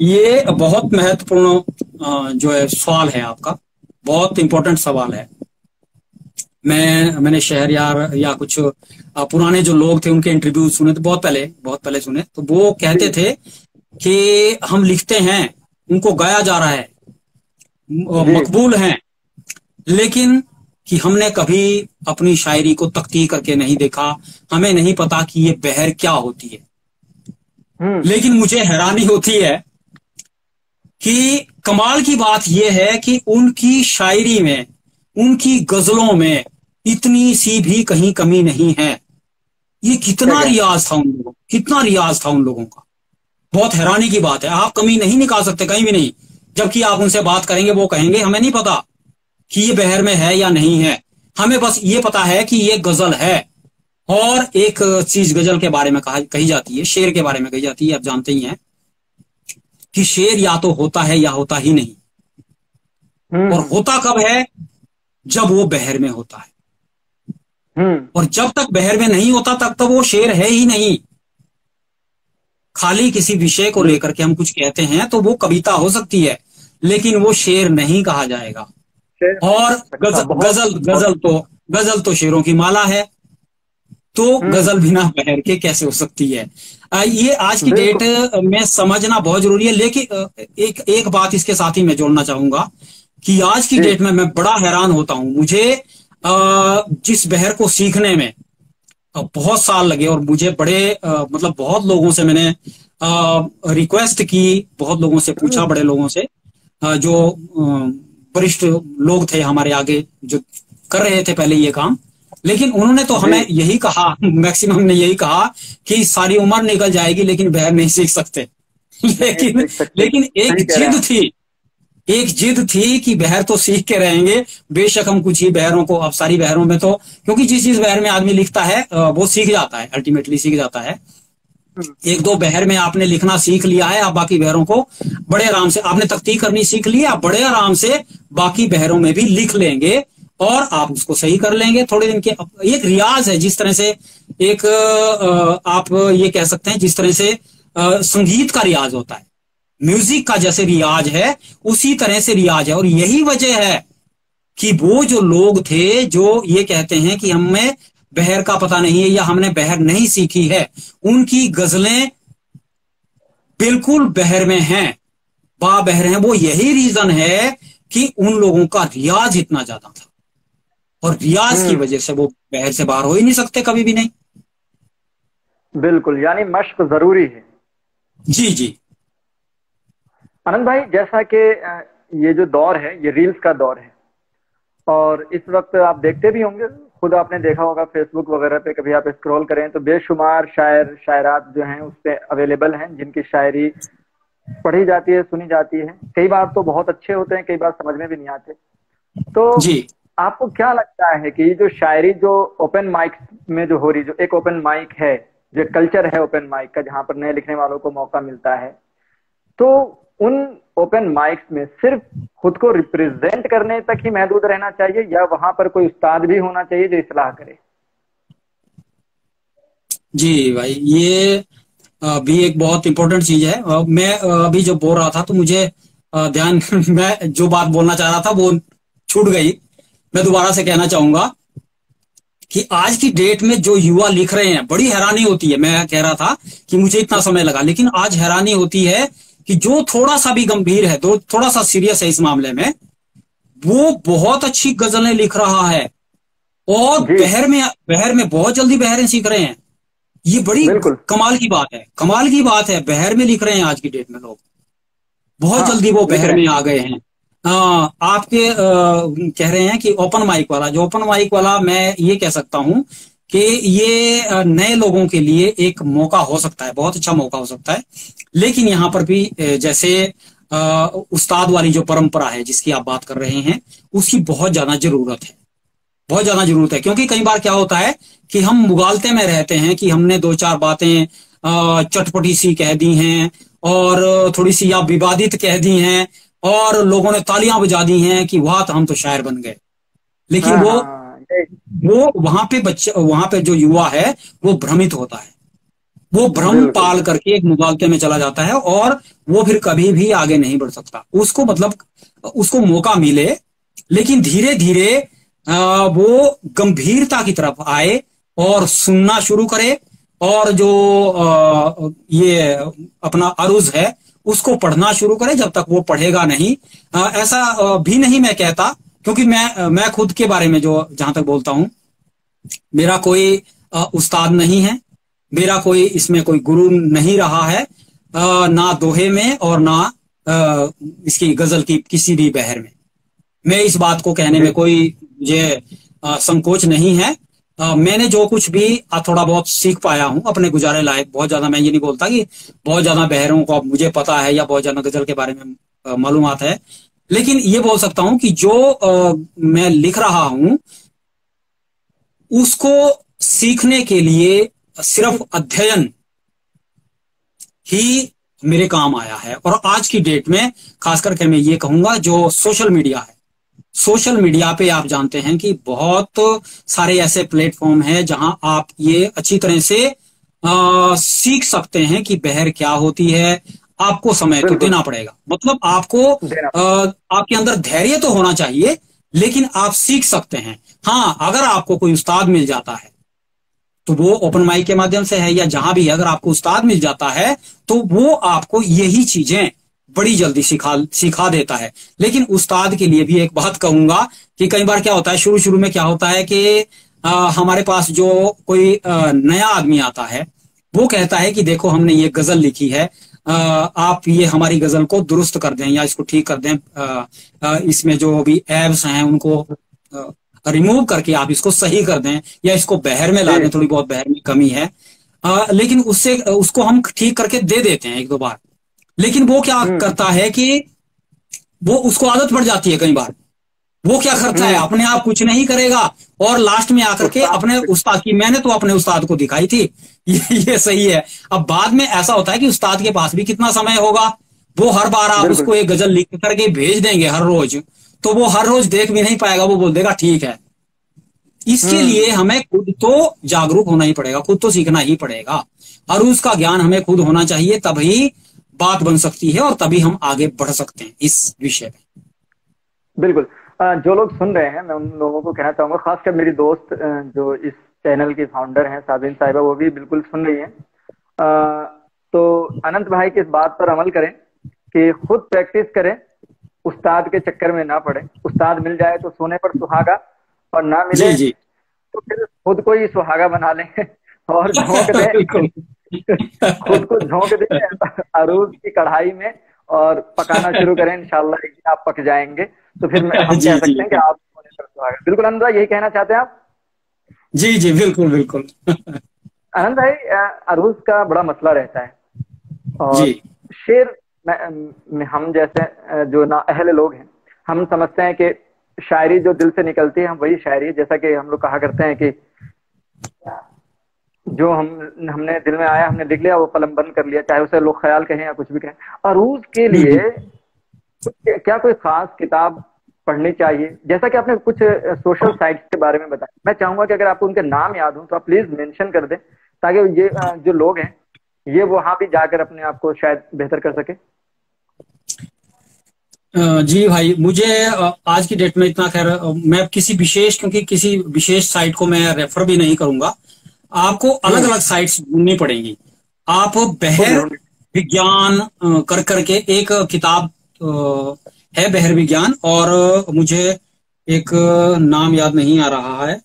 ये बहुत महत्वपूर्ण जो है सवाल है आपका, बहुत इंपॉर्टेंट सवाल है। मैंने शहरयार या कुछ पुराने जो लोग थे उनके इंटरव्यू सुने, तो बहुत पहले सुने, तो वो कहते जी। थे कि हम लिखते हैं, उनको गाया जा रहा है, जी। मकबूल हैं, लेकिन कि हमने कभी अपनी शायरी को तख्ती करके नहीं देखा, हमें नहीं पता कि ये बहर क्या होती है। हम्म। लेकिन मुझे हैरानी होती है कि कमाल की बात यह है कि उनकी शायरी में, उनकी गजलों में इतनी सी भी कहीं कमी नहीं है। ये क्या कितना क्या। रियाज था उन लोगों, कितना रियाज था उन लोगों का। बहुत हैरानी की बात है, आप कमी नहीं निकाल सकते कहीं भी नहीं। जबकि आप उनसे बात करेंगे, वो कहेंगे हमें नहीं पता कि ये बहर में है या नहीं है, हमें बस ये पता है कि ये गजल है। और एक चीज गजल के बारे में कही जाती है, शेर के बारे में कही जाती है, आप जानते ही हैं कि शेर या तो होता है या होता ही नहीं। और हम्म। होता कब है? जब वो बहर में होता है। हम्म। और जब तक बहर में नहीं होता तब तक वो शेर है ही नहीं। खाली किसी विषय को लेकर के हम कुछ कहते हैं तो वो कविता हो सकती है, लेकिन वो शेर नहीं कहा जाएगा। शेर नहीं और हो सकता। बहुत गजल बहुत। गजल तो शेरों की माला है। तो गजल बिना बहर के कैसे हो सकती है। ये आज की डेट बिल्कुल। में समझना बहुत जरूरी है। लेकिन एक एक बात इसके साथ ही मैं जोड़ना चाहूंगा कि आज की जी। डेट में मैं बड़ा हैरान होता हूं। मुझे जिस बहर को सीखने में बहुत साल लगे, और मुझे बड़े मतलब बहुत लोगों से मैंने रिक्वेस्ट की, बहुत लोगों से पूछा, बड़े लोगों से जो वरिष्ठ लोग थे हमारे आगे जो कर रहे थे पहले ये काम। लेकिन उन्होंने तो जी। हमें यही कहा, मैक्सिमम ने यही कहा कि सारी उम्र निकल जाएगी लेकिन बहर नहीं सीख सकते। नहीं लेकिन सीख सकते, लेकिन सही कह रहे हैं आप। एक जिद थी कि बहर तो सीख के रहेंगे। बेशक हम कुछ ही बहरों को, अब सारी बहरों में तो, क्योंकि जिस जिस बहर में आदमी लिखता है वो सीख जाता है, अल्टीमेटली सीख जाता है। हम्म। एक दो बहर में आपने लिखना सीख लिया है, आप बाकी बहरों को बड़े आराम से, आपने तख्ती करनी सीख ली, आप बड़े आराम से बाकी बहरों में भी लिख लेंगे और आप उसको सही कर लेंगे थोड़े दिन के। एक रियाज है, जिस तरह से एक आप ये कह सकते हैं जिस तरह से संगीत का रियाज होता है, म्यूजिक का जैसे रियाज है, उसी तरह से रियाज है। और यही वजह है कि वो जो लोग थे जो ये कहते हैं कि हमें बहर का पता नहीं है या हमने बहर नहीं सीखी है, उनकी गजलें बिल्कुल बहर में हैं, बा बहर हैं। वो यही रीजन है कि उन लोगों का रियाज इतना ज्यादा था, और रियाज की हम्म। वजह से वो बहर से बाहर हो ही नहीं सकते, कभी भी नहीं। बिल्कुल, यानी मश्क जरूरी है। जी जी। आनंद भाई, जैसा कि ये जो दौर है ये रील्स का दौर है, और इस वक्त आप देखते भी होंगे, खुद आपने देखा होगा फेसबुक वगैरह पे, कभी आप स्क्रॉल करें तो बेशुमार शायर शायरात जो हैं उस पे अवेलेबल हैं, जिनकी शायरी पढ़ी जाती है, सुनी जाती है। कई बार तो बहुत अच्छे होते हैं, कई बार समझ में भी नहीं आते। तो जी आपको क्या लगता है कि ये जो शायरी जो ओपन माइक में जो हो रही, जो एक ओपन माइक है, जो कल्चर है ओपन माइक का, जहां पर नए लिखने वालों को मौका मिलता है, तो उन ओपन माइक्स में सिर्फ खुद को रिप्रेजेंट करने तक ही महदूद रहना चाहिए, या वहां पर कोई उस्ताद भी होना चाहिए जो इस्लाह करे? जी भाई, ये भी एक बहुत इंपॉर्टेंट चीज है। मैं अभी जब बोल रहा था तो मुझे ध्यान मैं जो बात बोलना चाह रहा था वो छूट गई। मैं दोबारा से कहना चाहूंगा कि आज की डेट में जो युवा लिख रहे हैं, बड़ी हैरानी होती है। मैं कह रहा था कि मुझे इतना समय लगा, लेकिन आज हैरानी होती है कि जो थोड़ा सा भी गंभीर है, तो थोड़ा सा सीरियस है इस मामले में, वो बहुत अच्छी गजलें लिख रहा है, और जी। बहर में बहुत जल्दी बहरें सीख रहे हैं। ये बड़ी बिल्कुल। कमाल की बात है, कमाल की बात है। बहर में लिख रहे हैं आज की डेट में लोग, बहुत हाँ, जल्दी वो लिख बहर रहे में हैं। आ गए हैं। आपके कह रहे हैं कि ओपन माइक वाला, जो ओपन माइक वाला, मैं ये कह सकता हूं कि ये नए लोगों के लिए एक मौका हो सकता है, बहुत अच्छा मौका हो सकता है। लेकिन यहाँ पर भी जैसे उस्ताद वाली जो परंपरा है जिसकी आप बात कर रहे हैं, उसकी बहुत ज्यादा जरूरत है, बहुत ज्यादा जरूरत है। क्योंकि कई बार क्या होता है कि हम मुगालते में रहते हैं कि हमने दो चार बातें चटपटी सी कह दी हैं, और थोड़ी सी या विवादित कह दी हैं, और लोगों ने तालियां बजा दी हैं कि वाह तो हम तो शायर बन गए। लेकिन हाँ वो हाँ हाँ, वो वहां पे बच्चा, वहां पे जो युवा है वो भ्रमित होता है, वो भ्रम बिल्कुल पाल बिल्कुल। करके एक मुगालते में चला जाता है, और वो फिर कभी भी आगे नहीं बढ़ सकता। उसको मतलब उसको मौका मिले, लेकिन धीरे धीरे वो गंभीरता की तरफ आए और सुनना शुरू करे, और जो ये अपना अरुज है उसको पढ़ना शुरू करे। जब तक वो पढ़ेगा नहीं, ऐसा भी नहीं मैं कहता, क्योंकि मैं खुद के बारे में जो जहां तक बोलता हूं, मेरा कोई उस्ताद नहीं है, मेरा कोई इसमें कोई गुरु नहीं रहा है, ना दोहे में और ना इसकी गजल की किसी भी बहर में। मैं इस बात को कहने जी। में कोई मुझे संकोच नहीं है। मैंने जो कुछ भी थोड़ा बहुत सीख पाया हूं अपने गुजारे लायक, बहुत ज्यादा मैं ये नहीं बोलता कि बहुत ज्यादा बहरों को अब मुझे पता है या बहुत ज्यादा गजल के बारे में मालूमात है, लेकिन ये बोल सकता हूं कि जो मैं लिख रहा हूं उसको सीखने के लिए सिर्फ अध्ययन ही मेरे काम आया है। और आज की डेट में खास करके मैं ये कहूंगा, जो सोशल मीडिया है, सोशल मीडिया पे आप जानते हैं कि बहुत सारे ऐसे प्लेटफॉर्म हैं जहां आप ये अच्छी तरह से सीख सकते हैं कि बहर क्या होती है। आपको समय तो बिल्कुल देना पड़ेगा, मतलब आपको देना। आपके अंदर धैर्य तो होना चाहिए, लेकिन आप सीख सकते हैं। हाँ, अगर आपको कोई उस्ताद मिल जाता है तो वो ओपन माइक के माध्यम से है या जहां भी है, अगर आपको उस्ताद मिल जाता है तो वो आपको यही चीजें बड़ी जल्दी सिखा देता है। लेकिन उस्ताद के लिए भी एक बात कहूंगा कि कई बार क्या होता है, शुरू शुरू में क्या होता है कि हमारे पास जो कोई नया आदमी आता है, वो कहता है कि देखो हमने ये गजल लिखी है, आप ये हमारी गजल को दुरुस्त कर दें या इसको ठीक कर दें, इसमें जो भी एब्स हैं उनको रिमूव करके आप इसको सही कर दें या इसको बहर में ला दें, थोड़ी बहुत बहर में कमी है। लेकिन उससे उसको हम ठीक करके दे देते हैं एक दो बार, लेकिन वो क्या करता है कि वो उसको आदत पड़ जाती है। कई बार वो क्या करता है, अपने आप कुछ नहीं करेगा और लास्ट में आकर के अपने उस्ताद की, मैंने तो अपने उस्ताद को दिखाई थी ये सही है। अब बाद में ऐसा होता है कि उस्ताद के पास भी कितना समय होगा, वो हर बार आप उसको एक गजल लिख करके भेज देंगे हर रोज, तो वो हर रोज देख भी नहीं पाएगा, वो बोल देगा ठीक है। इसके लिए हमें खुद तो जागरूक होना ही पड़ेगा, खुद तो सीखना ही पड़ेगा और उसका ज्ञान हमें खुद होना चाहिए, तभी बात बन सकती है और तभी हम आगे बढ़ सकते हैं इस विषय में। बिल्कुल। जो लोग सुन रहे हैं, मैं उन लोगों को कहना चाहूंगा, खासकर मेरी दोस्त जो इस चैनल की फाउंडर हैं साबिन साहिबा, वो भी बिल्कुल सुन रही हैं। तो अनंत भाई की इस बात पर अमल करें कि खुद प्रैक्टिस करें, उस्ताद के चक्कर में ना पड़े। उस्ताद मिल जाए तो सोने पर सुहागा, और ना मिले जी। तो फिर खुद को ही सुहागा बना लें और झोंक दें खुद को झोंक दें अरूज की कढ़ाई में और पकाना शुरू करें। इंशाल्लाह एक दिन आप पक जाएंगे, तो फिर हम कह सकते हैं कि आप सोने पर सुहागा। बिल्कुल आनंद भाई, यही कहना चाहते हैं आप? जी बिल्कुल बिल्कुल। आनंद भाई, अरूज का बड़ा मसला रहता है और शेर में हम जैसे जो ना अहले लोग हैं, हम समझते हैं कि शायरी जो दिल से निकलती है हम वही शायरी, जैसा कि हम लोग कहा करते हैं कि जो हमने दिल में आया हमने लिख लिया, वो कलम बंद कर लिया, चाहे उसे लोग ख्याल कहें या कुछ भी कहें। अरूज के लिए क्या कोई खास किताब पढ़नी चाहिए? जैसा कि आपने कुछ सोशल साइट्स के बारे में बताया, मैं चाहूंगा कि अगर आपको उनके नाम याद हो तो आप प्लीज मेंशन कर दें, ताकि ये जो लोग हैं ये वहां भी जाकर अपने आप को शायद बेहतर कर सके। जी भाई, मुझे आज की डेट में इतना, खैर मैं किसी विशेष, क्योंकि किसी विशेष साइट को मैं रेफर भी नहीं करूंगा, आपको अलग अलग साइट्स ढूंढनी पड़ेंगी। आप बहर विज्ञान कर करके एक किताब है, बहर विज्ञान, और मुझे एक नाम याद नहीं आ रहा है।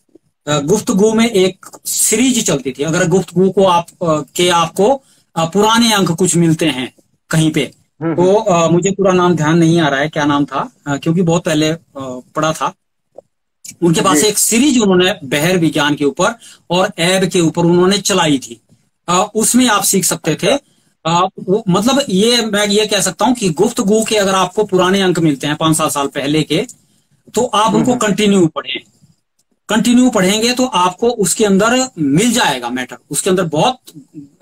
गुफ्तगू में एक सीरीज चलती थी, अगर गुफ्तगू को आपको पुराने अंक कुछ मिलते हैं कहीं पे, तो मुझे पूरा नाम ध्यान नहीं आ रहा है क्या नाम था, क्योंकि बहुत पहले पढ़ा था। उनके पास एक सीरीज उन्होंने बहर विज्ञान के ऊपर और ऐब के ऊपर उन्होंने चलाई थी। उसमें आप सीख सकते थे। मतलब मैं ये कह सकता हूं कि गुफ्तगू के अगर आपको पुराने अंक मिलते हैं 5-7 साल पहले के, तो आप उनको कंटिन्यू पढ़ेंगे तो आपको उसके अंदर मिल जाएगा मैटर। उसके अंदर बहुत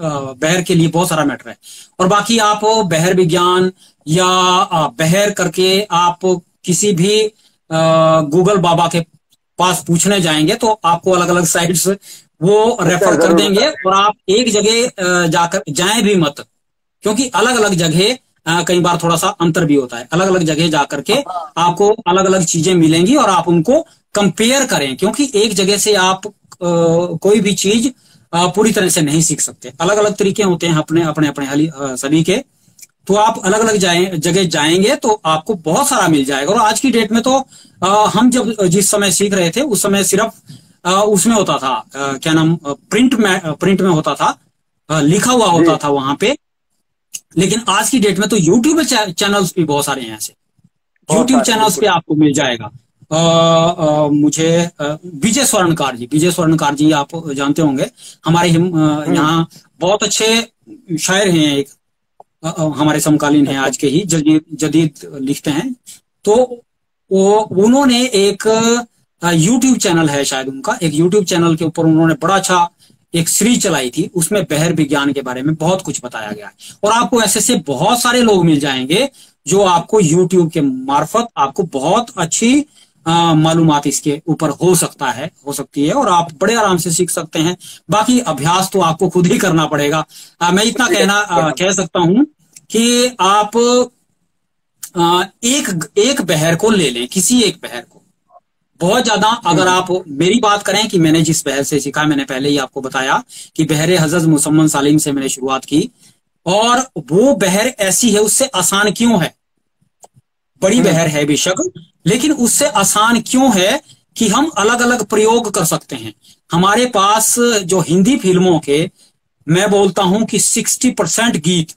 बहर के लिए बहुत सारा मैटर है। और बाकी आप बहर विज्ञान या बहर करके आप किसी भी गूगल बाबा के पास पूछने जाएंगे तो आपको अलग अलग साइट्स वो रेफर कर देंगे, और आप एक जगह जाकर जाएं भी मत, क्योंकि अलग अलग जगह कई बार थोड़ा सा अंतर भी होता है। अलग अलग जगह जाकर के आपको अलग अलग चीजें मिलेंगी और आप उनको कंपेयर करें, क्योंकि एक जगह से आप कोई भी चीज पूरी तरह से नहीं सीख सकते। अलग अलग तरीके होते हैं अपने अपने अपने सभी के। तो आप अलग अलग जगह जाएंगे तो आपको बहुत सारा मिल जाएगा। और आज की डेट में तो हम जब जिस समय सीख रहे थे उस समय सिर्फ उसमें होता था, क्या नाम, प्रिंट में होता था, लिखा हुआ होता था वहां पे। लेकिन आज की डेट में तो यूट्यूब चैनल्स भी बहुत सारे हैं ऐसे, यूट्यूब चैनल्स पे आपको मिल जाएगा। मुझे विजय स्वर्णकार जी आप जानते होंगे, हमारे यहाँ बहुत अच्छे शायर हैं, एक हमारे समकालीन हैं, आज के ही जदीद लिखते हैं। तो उन्होंने एक यूट्यूब चैनल है, शायद उनका एक यूट्यूब चैनल के ऊपर उन्होंने बड़ा अच्छा एक सीरीज चलाई थी, उसमें बहर विज्ञान के बारे में बहुत कुछ बताया गया है। और आपको ऐसे से बहुत सारे लोग मिल जाएंगे जो आपको यूट्यूब के मार्फत आपको बहुत अच्छी मालूमात इसके ऊपर हो सकती है, और आप बड़े आराम से सीख सकते हैं। बाकी अभ्यास तो आपको खुद ही करना पड़ेगा। मैं इतना कह सकता हूं कि आप एक बहर को ले लें, किसी एक बहर को बहुत ज्यादा। अगर आप मेरी बात करें कि मैंने जिस बहर से सीखा, मैंने पहले ही आपको बताया कि बहरे हजरत मुसम्मन सालिम से मैंने शुरुआत की, और वो बहर ऐसी है, उससे आसान क्यों है? बड़ी हम्म। बहर है बेशक, लेकिन उससे आसान क्यों है कि हम अलग अलग प्रयोग कर सकते हैं। हमारे पास जो हिंदी फिल्मों के, मैं बोलता हूं कि 60% गीत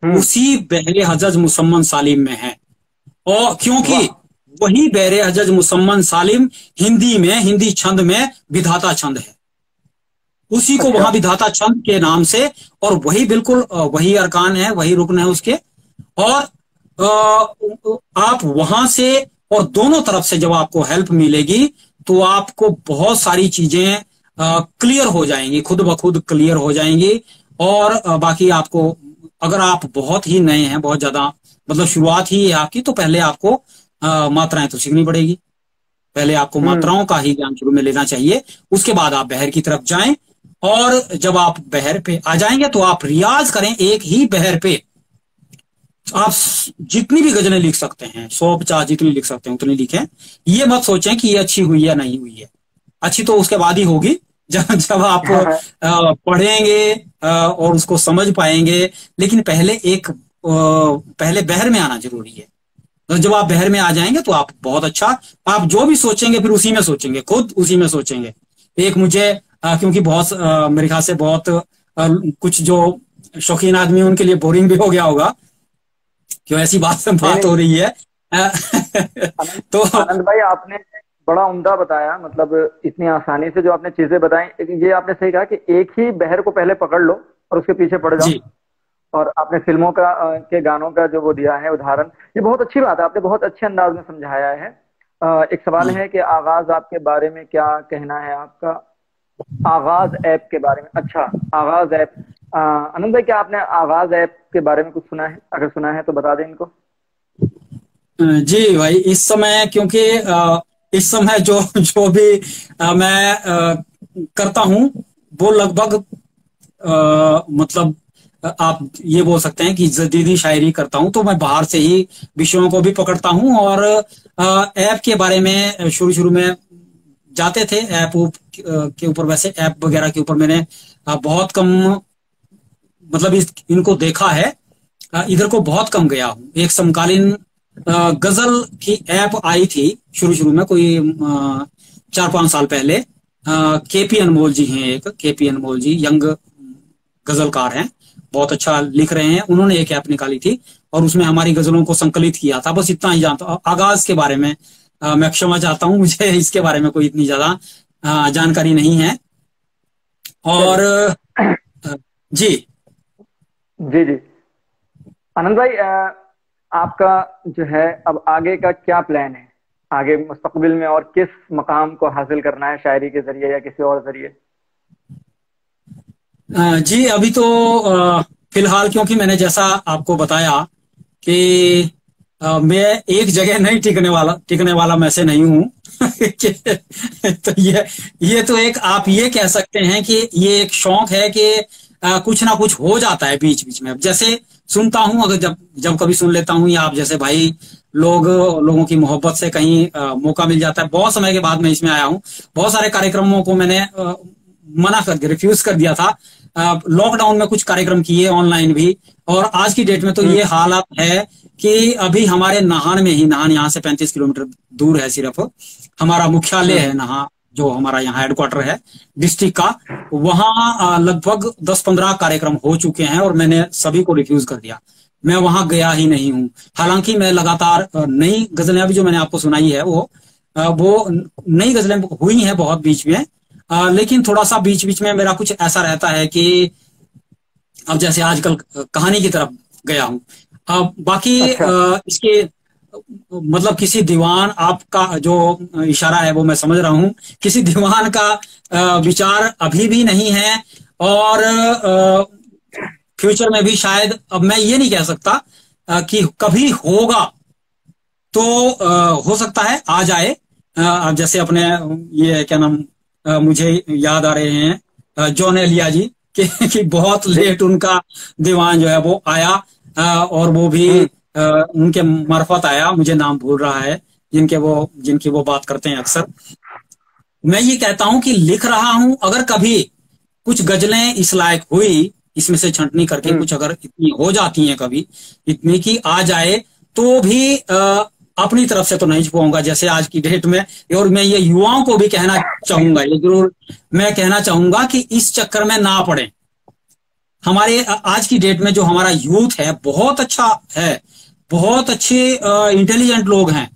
हम्म। उसी बहरे हजरत मुसम्मन सालिम में है। और क्योंकि वाह। वही बहरे हजरत मुसम्मन सालिम हिंदी में, हिंदी छंद में विधाता छंद है, उसी को अच्छा। वहां विधाता छंद के नाम से, और वही बिल्कुल वही अरकान है, वही रुकन है उसके। और आप वहां से और दोनों तरफ से जब आपको हेल्प मिलेगी, तो आपको बहुत सारी चीजें क्लियर हो जाएंगी, खुद ब खुद क्लियर हो जाएंगी। और बाकी आपको, अगर आप बहुत ही नए हैं, बहुत ज्यादा, मतलब शुरुआत ही है आपकी, तो पहले आपको मात्राएं तो सीखनी पड़ेगी। पहले आपको हम्म। मात्राओं का ही ज्ञान शुरू में लेना चाहिए, उसके बाद आप बहर की तरफ जाएं। और जब आप बहर पे आ जाएंगे तो आप रियाज करें एक ही बहर पे। आप जितनी भी गजलें लिख सकते हैं, 100-50 जितनी लिख सकते हैं उतनी लिखें। ये मत सोचें कि ये अच्छी हुई या नहीं हुई है। अच्छी तो उसके बाद ही होगी, जब जब आप पढ़ेंगे और उसको समझ पाएंगे। लेकिन पहले पहले बहर में आना जरूरी है। तो जब आप बहर में आ जाएंगे तो आप बहुत अच्छा, आप जो भी सोचेंगे फिर उसी में सोचेंगे, खुद उसी में सोचेंगे। एक मुझे क्योंकि बहुत मेरे ख्याल से बहुत कुछ जो शौकीन आदमी हैं, उनके लिए बोरिंग भी हो गया होगा, क्यों ऐसी बात से नहीं बात नहीं, हो रही है। आनंद, तो आनंद भाई आपने बड़ा उम्दा बताया, मतलब इतनी आसानी से जो आपने चीजें बताई। ये आपने सही कहा कि एक ही बहर को पहले पकड़ लो और उसके पीछे पड़ जाओ। जी और आपने फिल्मों का के गानों का जो वो दिया है उदाहरण, ये बहुत अच्छी बात है, आपने बहुत अच्छे अंदाज में समझाया है। एक सवाल हाँ। है कि आगाज आपके बारे में क्या कहना है आपका? आगाज ऐप के बारे में। अच्छा, आगाज ऐप। आनंद भाई, क्या आपने आगाज ऐप के बारे में कुछ सुना है? अगर सुना है तो बता दें इनको। जी भाई, इस समय क्योंकि इस समय जो जो भी मैं करता हूँ, वो लगभग मतलब आप ये बोल सकते हैं कि जदीदी शायरी करता हूं। तो मैं बाहर से ही विषयों को भी पकड़ता हूं, और ऐप के बारे में शुरू शुरू में जाते थे ऐप के ऊपर। वैसे ऐप वगैरह के ऊपर मैंने बहुत कम, मतलब इनको देखा है, इधर को बहुत कम गया हूं। एक समकालीन गजल की ऐप आई थी शुरू शुरू में, कोई 4-5 साल पहले। केपी अनमोल जी हैं, एक केपी अनमोल जी यंग गजलकार हैं, बहुत अच्छा लिख रहे हैं। उन्होंने एक ऐप निकाली थी और उसमें हमारी गजलों को संकलित किया था। बस इतना ही जानता हूं। आगाज के बारे में मैं क्षमा चाहता हूं, मुझे इसके बारे में कोई इतनी ज्यादा जानकारी नहीं है। और चलिए। जी जी जी। आनंद भाई, आपका जो है अब आगे का क्या प्लान है? आगे मुस्तकबिल में और किस मकाम को हासिल करना है, शायरी के जरिए या किसी और जरिए? जी, अभी तो फिलहाल, क्योंकि मैंने जैसा आपको बताया कि मैं एक जगह नहीं टिकने वाला मैं से नहीं हूं। तो ये तो एक, आप ये कह सकते हैं कि ये एक शौक है कि कुछ ना कुछ हो जाता है बीच बीच में। अब जैसे सुनता हूं, अगर जब जब कभी सुन लेता हूं, या आप जैसे भाई लोगों की मोहब्बत से कहीं मौका मिल जाता है। बहुत समय के बाद मैं इसमें आया हूं। बहुत सारे कार्यक्रमों को मैंने मना कर दिया, रिफ्यूज कर दिया था। लॉकडाउन में कुछ कार्यक्रम किए ऑनलाइन भी। और आज की डेट में तो हम्म। ये हालात है कि अभी हमारे नाहन में ही, नाहन यहाँ से 35 किलोमीटर दूर है सिर्फ, हमारा मुख्यालय है हम्म। नाहन, जो हमारा यहाँ हेडक्वार्टर है डिस्ट्रिक्ट का। वहां लगभग 10-15 कार्यक्रम हो चुके हैं और मैंने सभी को रिफ्यूज कर दिया। मैं वहां गया ही नहीं हूं। हालांकि मैं लगातार नई गजलें, अभी जो मैंने आपको सुनाई है वो नई गजलें हुई हैं बहुत बीच में। लेकिन थोड़ा सा बीच बीच में मेरा कुछ ऐसा रहता है कि अब जैसे आजकल कहानी की तरफ गया हूं। अब बाकी अच्छा। इसके मतलब किसी दीवान, आपका जो इशारा है वो मैं समझ रहा हूं, किसी दीवान का विचार अभी भी नहीं है। और फ्यूचर में भी शायद, अब मैं ये नहीं कह सकता कि कभी होगा, तो हो सकता है आ जाए। अब जैसे अपने ये क्या नाम, मुझे याद आ रहे हैं जॉन एलिया जी कि बहुत लेट उनका दीवान जो है वो आया। और वो भी हम्म। उनके मार्फत आया, मुझे नाम भूल रहा है। जिनकी वो बात करते हैं अक्सर। मैं ये कहता हूं कि लिख रहा हूं, अगर कभी कुछ गजलें इस लायक हुई, इसमें से छंटनी करके कुछ अगर इतनी हो जाती हैं कभी, इतनी की आ जाए, तो भी अपनी तरफ से तो नहीं छुपाऊंगा जैसे आज की डेट में। और मैं ये युवाओं को भी कहना चाहूंगा, ये जरूर मैं कहना चाहूंगा कि इस चक्कर में ना पड़े। हमारे आज की डेट में जो हमारा यूथ है बहुत अच्छा है, बहुत अच्छे इंटेलिजेंट लोग हैं,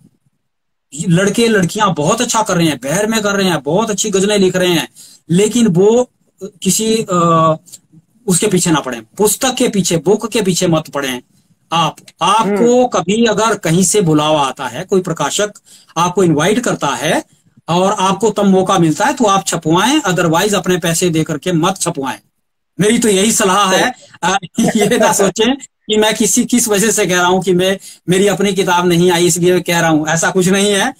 लड़के लड़कियां बहुत अच्छा कर रहे हैं, बहर में कर रहे हैं, बहुत अच्छी गजलें लिख रहे हैं, लेकिन वो किसी उसके पीछे ना पड़े, पुस्तक के पीछे, बुक के पीछे मत पड़े। आपको कभी अगर कहीं से बुलावा आता है, कोई प्रकाशक आपको इनवाइट करता है और आपको तब मौका मिलता है तो आप छपवाएं, अदरवाइज अपने पैसे दे करके मत छपवाएं। मेरी तो यही सलाह है। ये ना सोचें कि मैं किस वजह से कह रहा हूं कि मेरी अपनी किताब नहीं आई इसलिए कह रहा हूं, ऐसा कुछ नहीं है।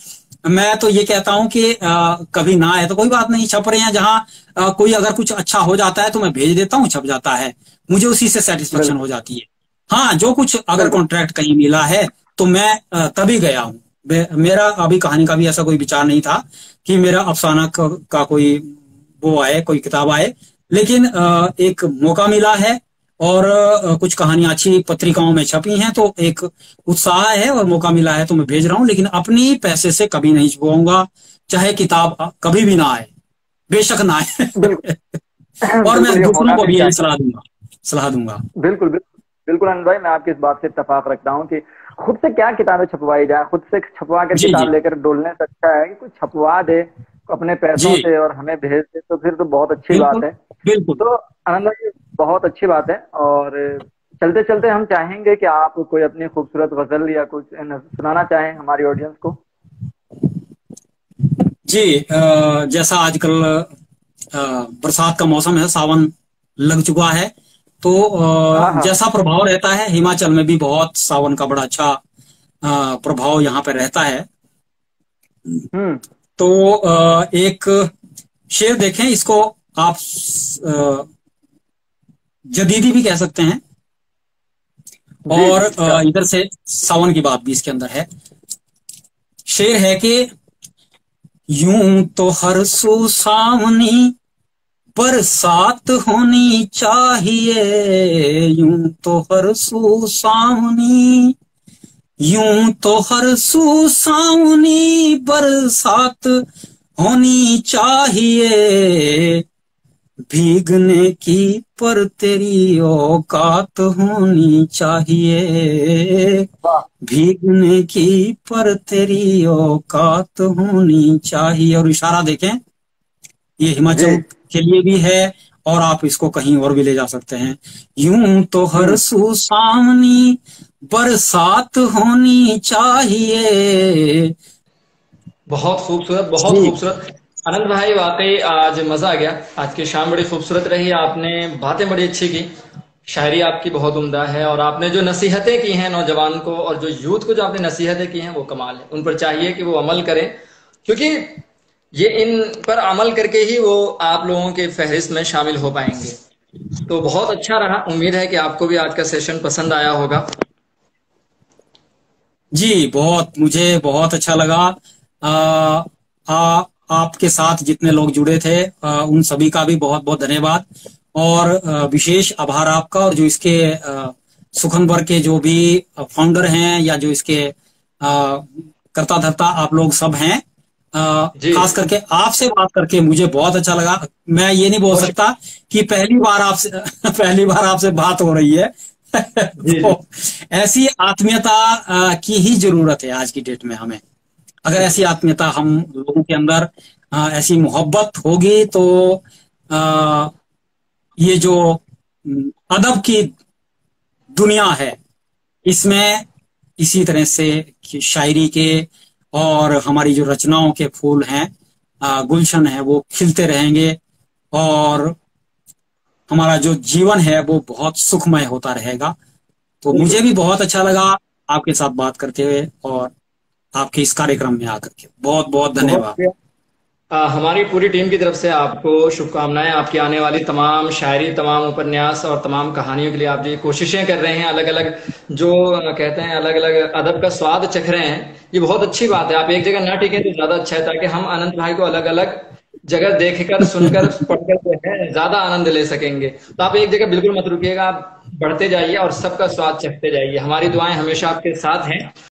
मैं तो ये कहता हूं कि कभी ना आए तो कोई बात नहीं, छप रहे हैं जहां कोई अगर कुछ अच्छा हो जाता है तो मैं भेज देता हूं, छप जाता है, मुझे उसी से सेटिस्फेक्शन हो जाती है। हाँ, जो कुछ अगर कॉन्ट्रैक्ट कहीं मिला है तो मैं तभी गया हूं। मेरा अभी कहानी का भी ऐसा कोई विचार नहीं था कि मेरा अफसाना का कोई वो आए, कोई किताब आए, लेकिन एक मौका मिला है और कुछ कहानियां अच्छी पत्रिकाओं में छपी हैं तो एक उत्साह है और मौका मिला है तो मैं भेज रहा हूं, लेकिन अपनी पैसे से कभी नहीं छुपाऊंगा, चाहे किताब कभी भी ना आए, बेशक ना आए। और मैं दूसरों को भी यही सलाह दूंगा। बिल्कुल बिल्कुल बिल्कुल आनंद भाई, मैं आपकी इस बात से इत्तेफाक रखता हूँ कि खुद से क्या किताबें छपवाई जाए, खुद से छपवा कर किताब लेकर डोलने से अच्छा है कि कुछ छपवा दे अपने पैसों से और हमें भेज दे, तो फिर तो बहुत अच्छी बात है। बिल्कुल। तो आनंद भाई बहुत अच्छी बात है। और चलते चलते हम चाहेंगे कि आप कोई अपनी खूबसूरत गजल या कुछ सुनाना चाहें हमारी ऑडियंस को। जी, जैसा आजकल बरसात का मौसम है, सावन लग चुका है, तो जैसा प्रभाव रहता है, हिमाचल में भी बहुत सावन का बड़ा अच्छा प्रभाव यहाँ पे रहता है। तो एक शेर देखें, इसको आप जदीदी भी कह सकते हैं, और इधर से सावन की बात भी इसके अंदर है। शेर है कि यूं तो हर सू सावनी बरसात होनी चाहिए, यूं तो हर सू सावनी, यूं तो हर सू सावनी बरसात होनी चाहिए, भीगने की पर तेरी औकात होनी चाहिए, भीगने की पर तेरी औकात होनी चाहिए। और इशारा देखें, ये हिमाचल के लिए भी है और आप इसको कहीं और भी ले जा सकते हैं। यूं तो हर सू सामनी बरसात होनी चाहिए। बहुत खूबसूरत, बहुत खूबसूरत आनंद भाई, वाकई आज मजा आ गया। आज की शाम बड़ी खूबसूरत रही, आपने बातें बड़ी अच्छी की, शायरी आपकी बहुत उम्दा है, और आपने जो नसीहतें की हैं नौजवान को और जो यूथ को जो आपने नसीहतें की हैं वो कमाल है। उन पर चाहिए कि वो अमल करें, क्योंकि ये इन पर अमल करके ही वो आप लोगों के फहरिस्त में शामिल हो पाएंगे। तो बहुत अच्छा रहा, उम्मीद है कि आपको भी आज का सेशन पसंद आया होगा। जी, मुझे बहुत अच्छा लगा। आपके साथ जितने लोग जुड़े थे उन सभी का भी बहुत बहुत धन्यवाद, और विशेष आभार आपका, और जो इसके सुखनबर के जो भी फाउंडर हैं या जो इसके कर्ता धर्ता आप लोग सब हैं, खास करके आपसे बात करके मुझे बहुत अच्छा लगा। मैं ये नहीं बोल सकता कि पहली बार आपसे बात हो रही है। तो ऐसी आत्मीयता की ही जरूरत है आज की डेट में हमें। अगर ऐसी आत्मीयता हम लोगों के अंदर, ऐसी मोहब्बत होगी, तो ये जो अदब की दुनिया है, इसमें इसी तरह से शायरी के और हमारी जो रचनाओं के फूल हैं, गुलशन है, वो खिलते रहेंगे, और हमारा जो जीवन है वो बहुत सुखमय होता रहेगा। तो मुझे भी बहुत अच्छा लगा आपके साथ बात करते हुए और आपके इस कार्यक्रम में आकर के। बहुत बहुत धन्यवाद। हमारी पूरी टीम की तरफ से आपको शुभकामनाएं। आपकी आने वाली तमाम शायरी, तमाम उपन्यास और तमाम कहानियों के लिए आप जो कोशिशें कर रहे हैं, अलग अलग जो कहते हैं अलग अलग अदब का स्वाद चख रहे हैं, ये बहुत अच्छी बात है। आप एक जगह ना टिके तो ज्यादा अच्छा है, ताकि हम अनंत भाई को अलग अलग जगह देखकर, सुनकर, पढ़कर जो है ज्यादा आनंद ले सकेंगे। तो आप एक जगह बिल्कुल मत रुकिएगा, आप बढ़ते जाइए और सबका स्वाद चखते जाइए। हमारी दुआएं हमेशा आपके साथ हैं।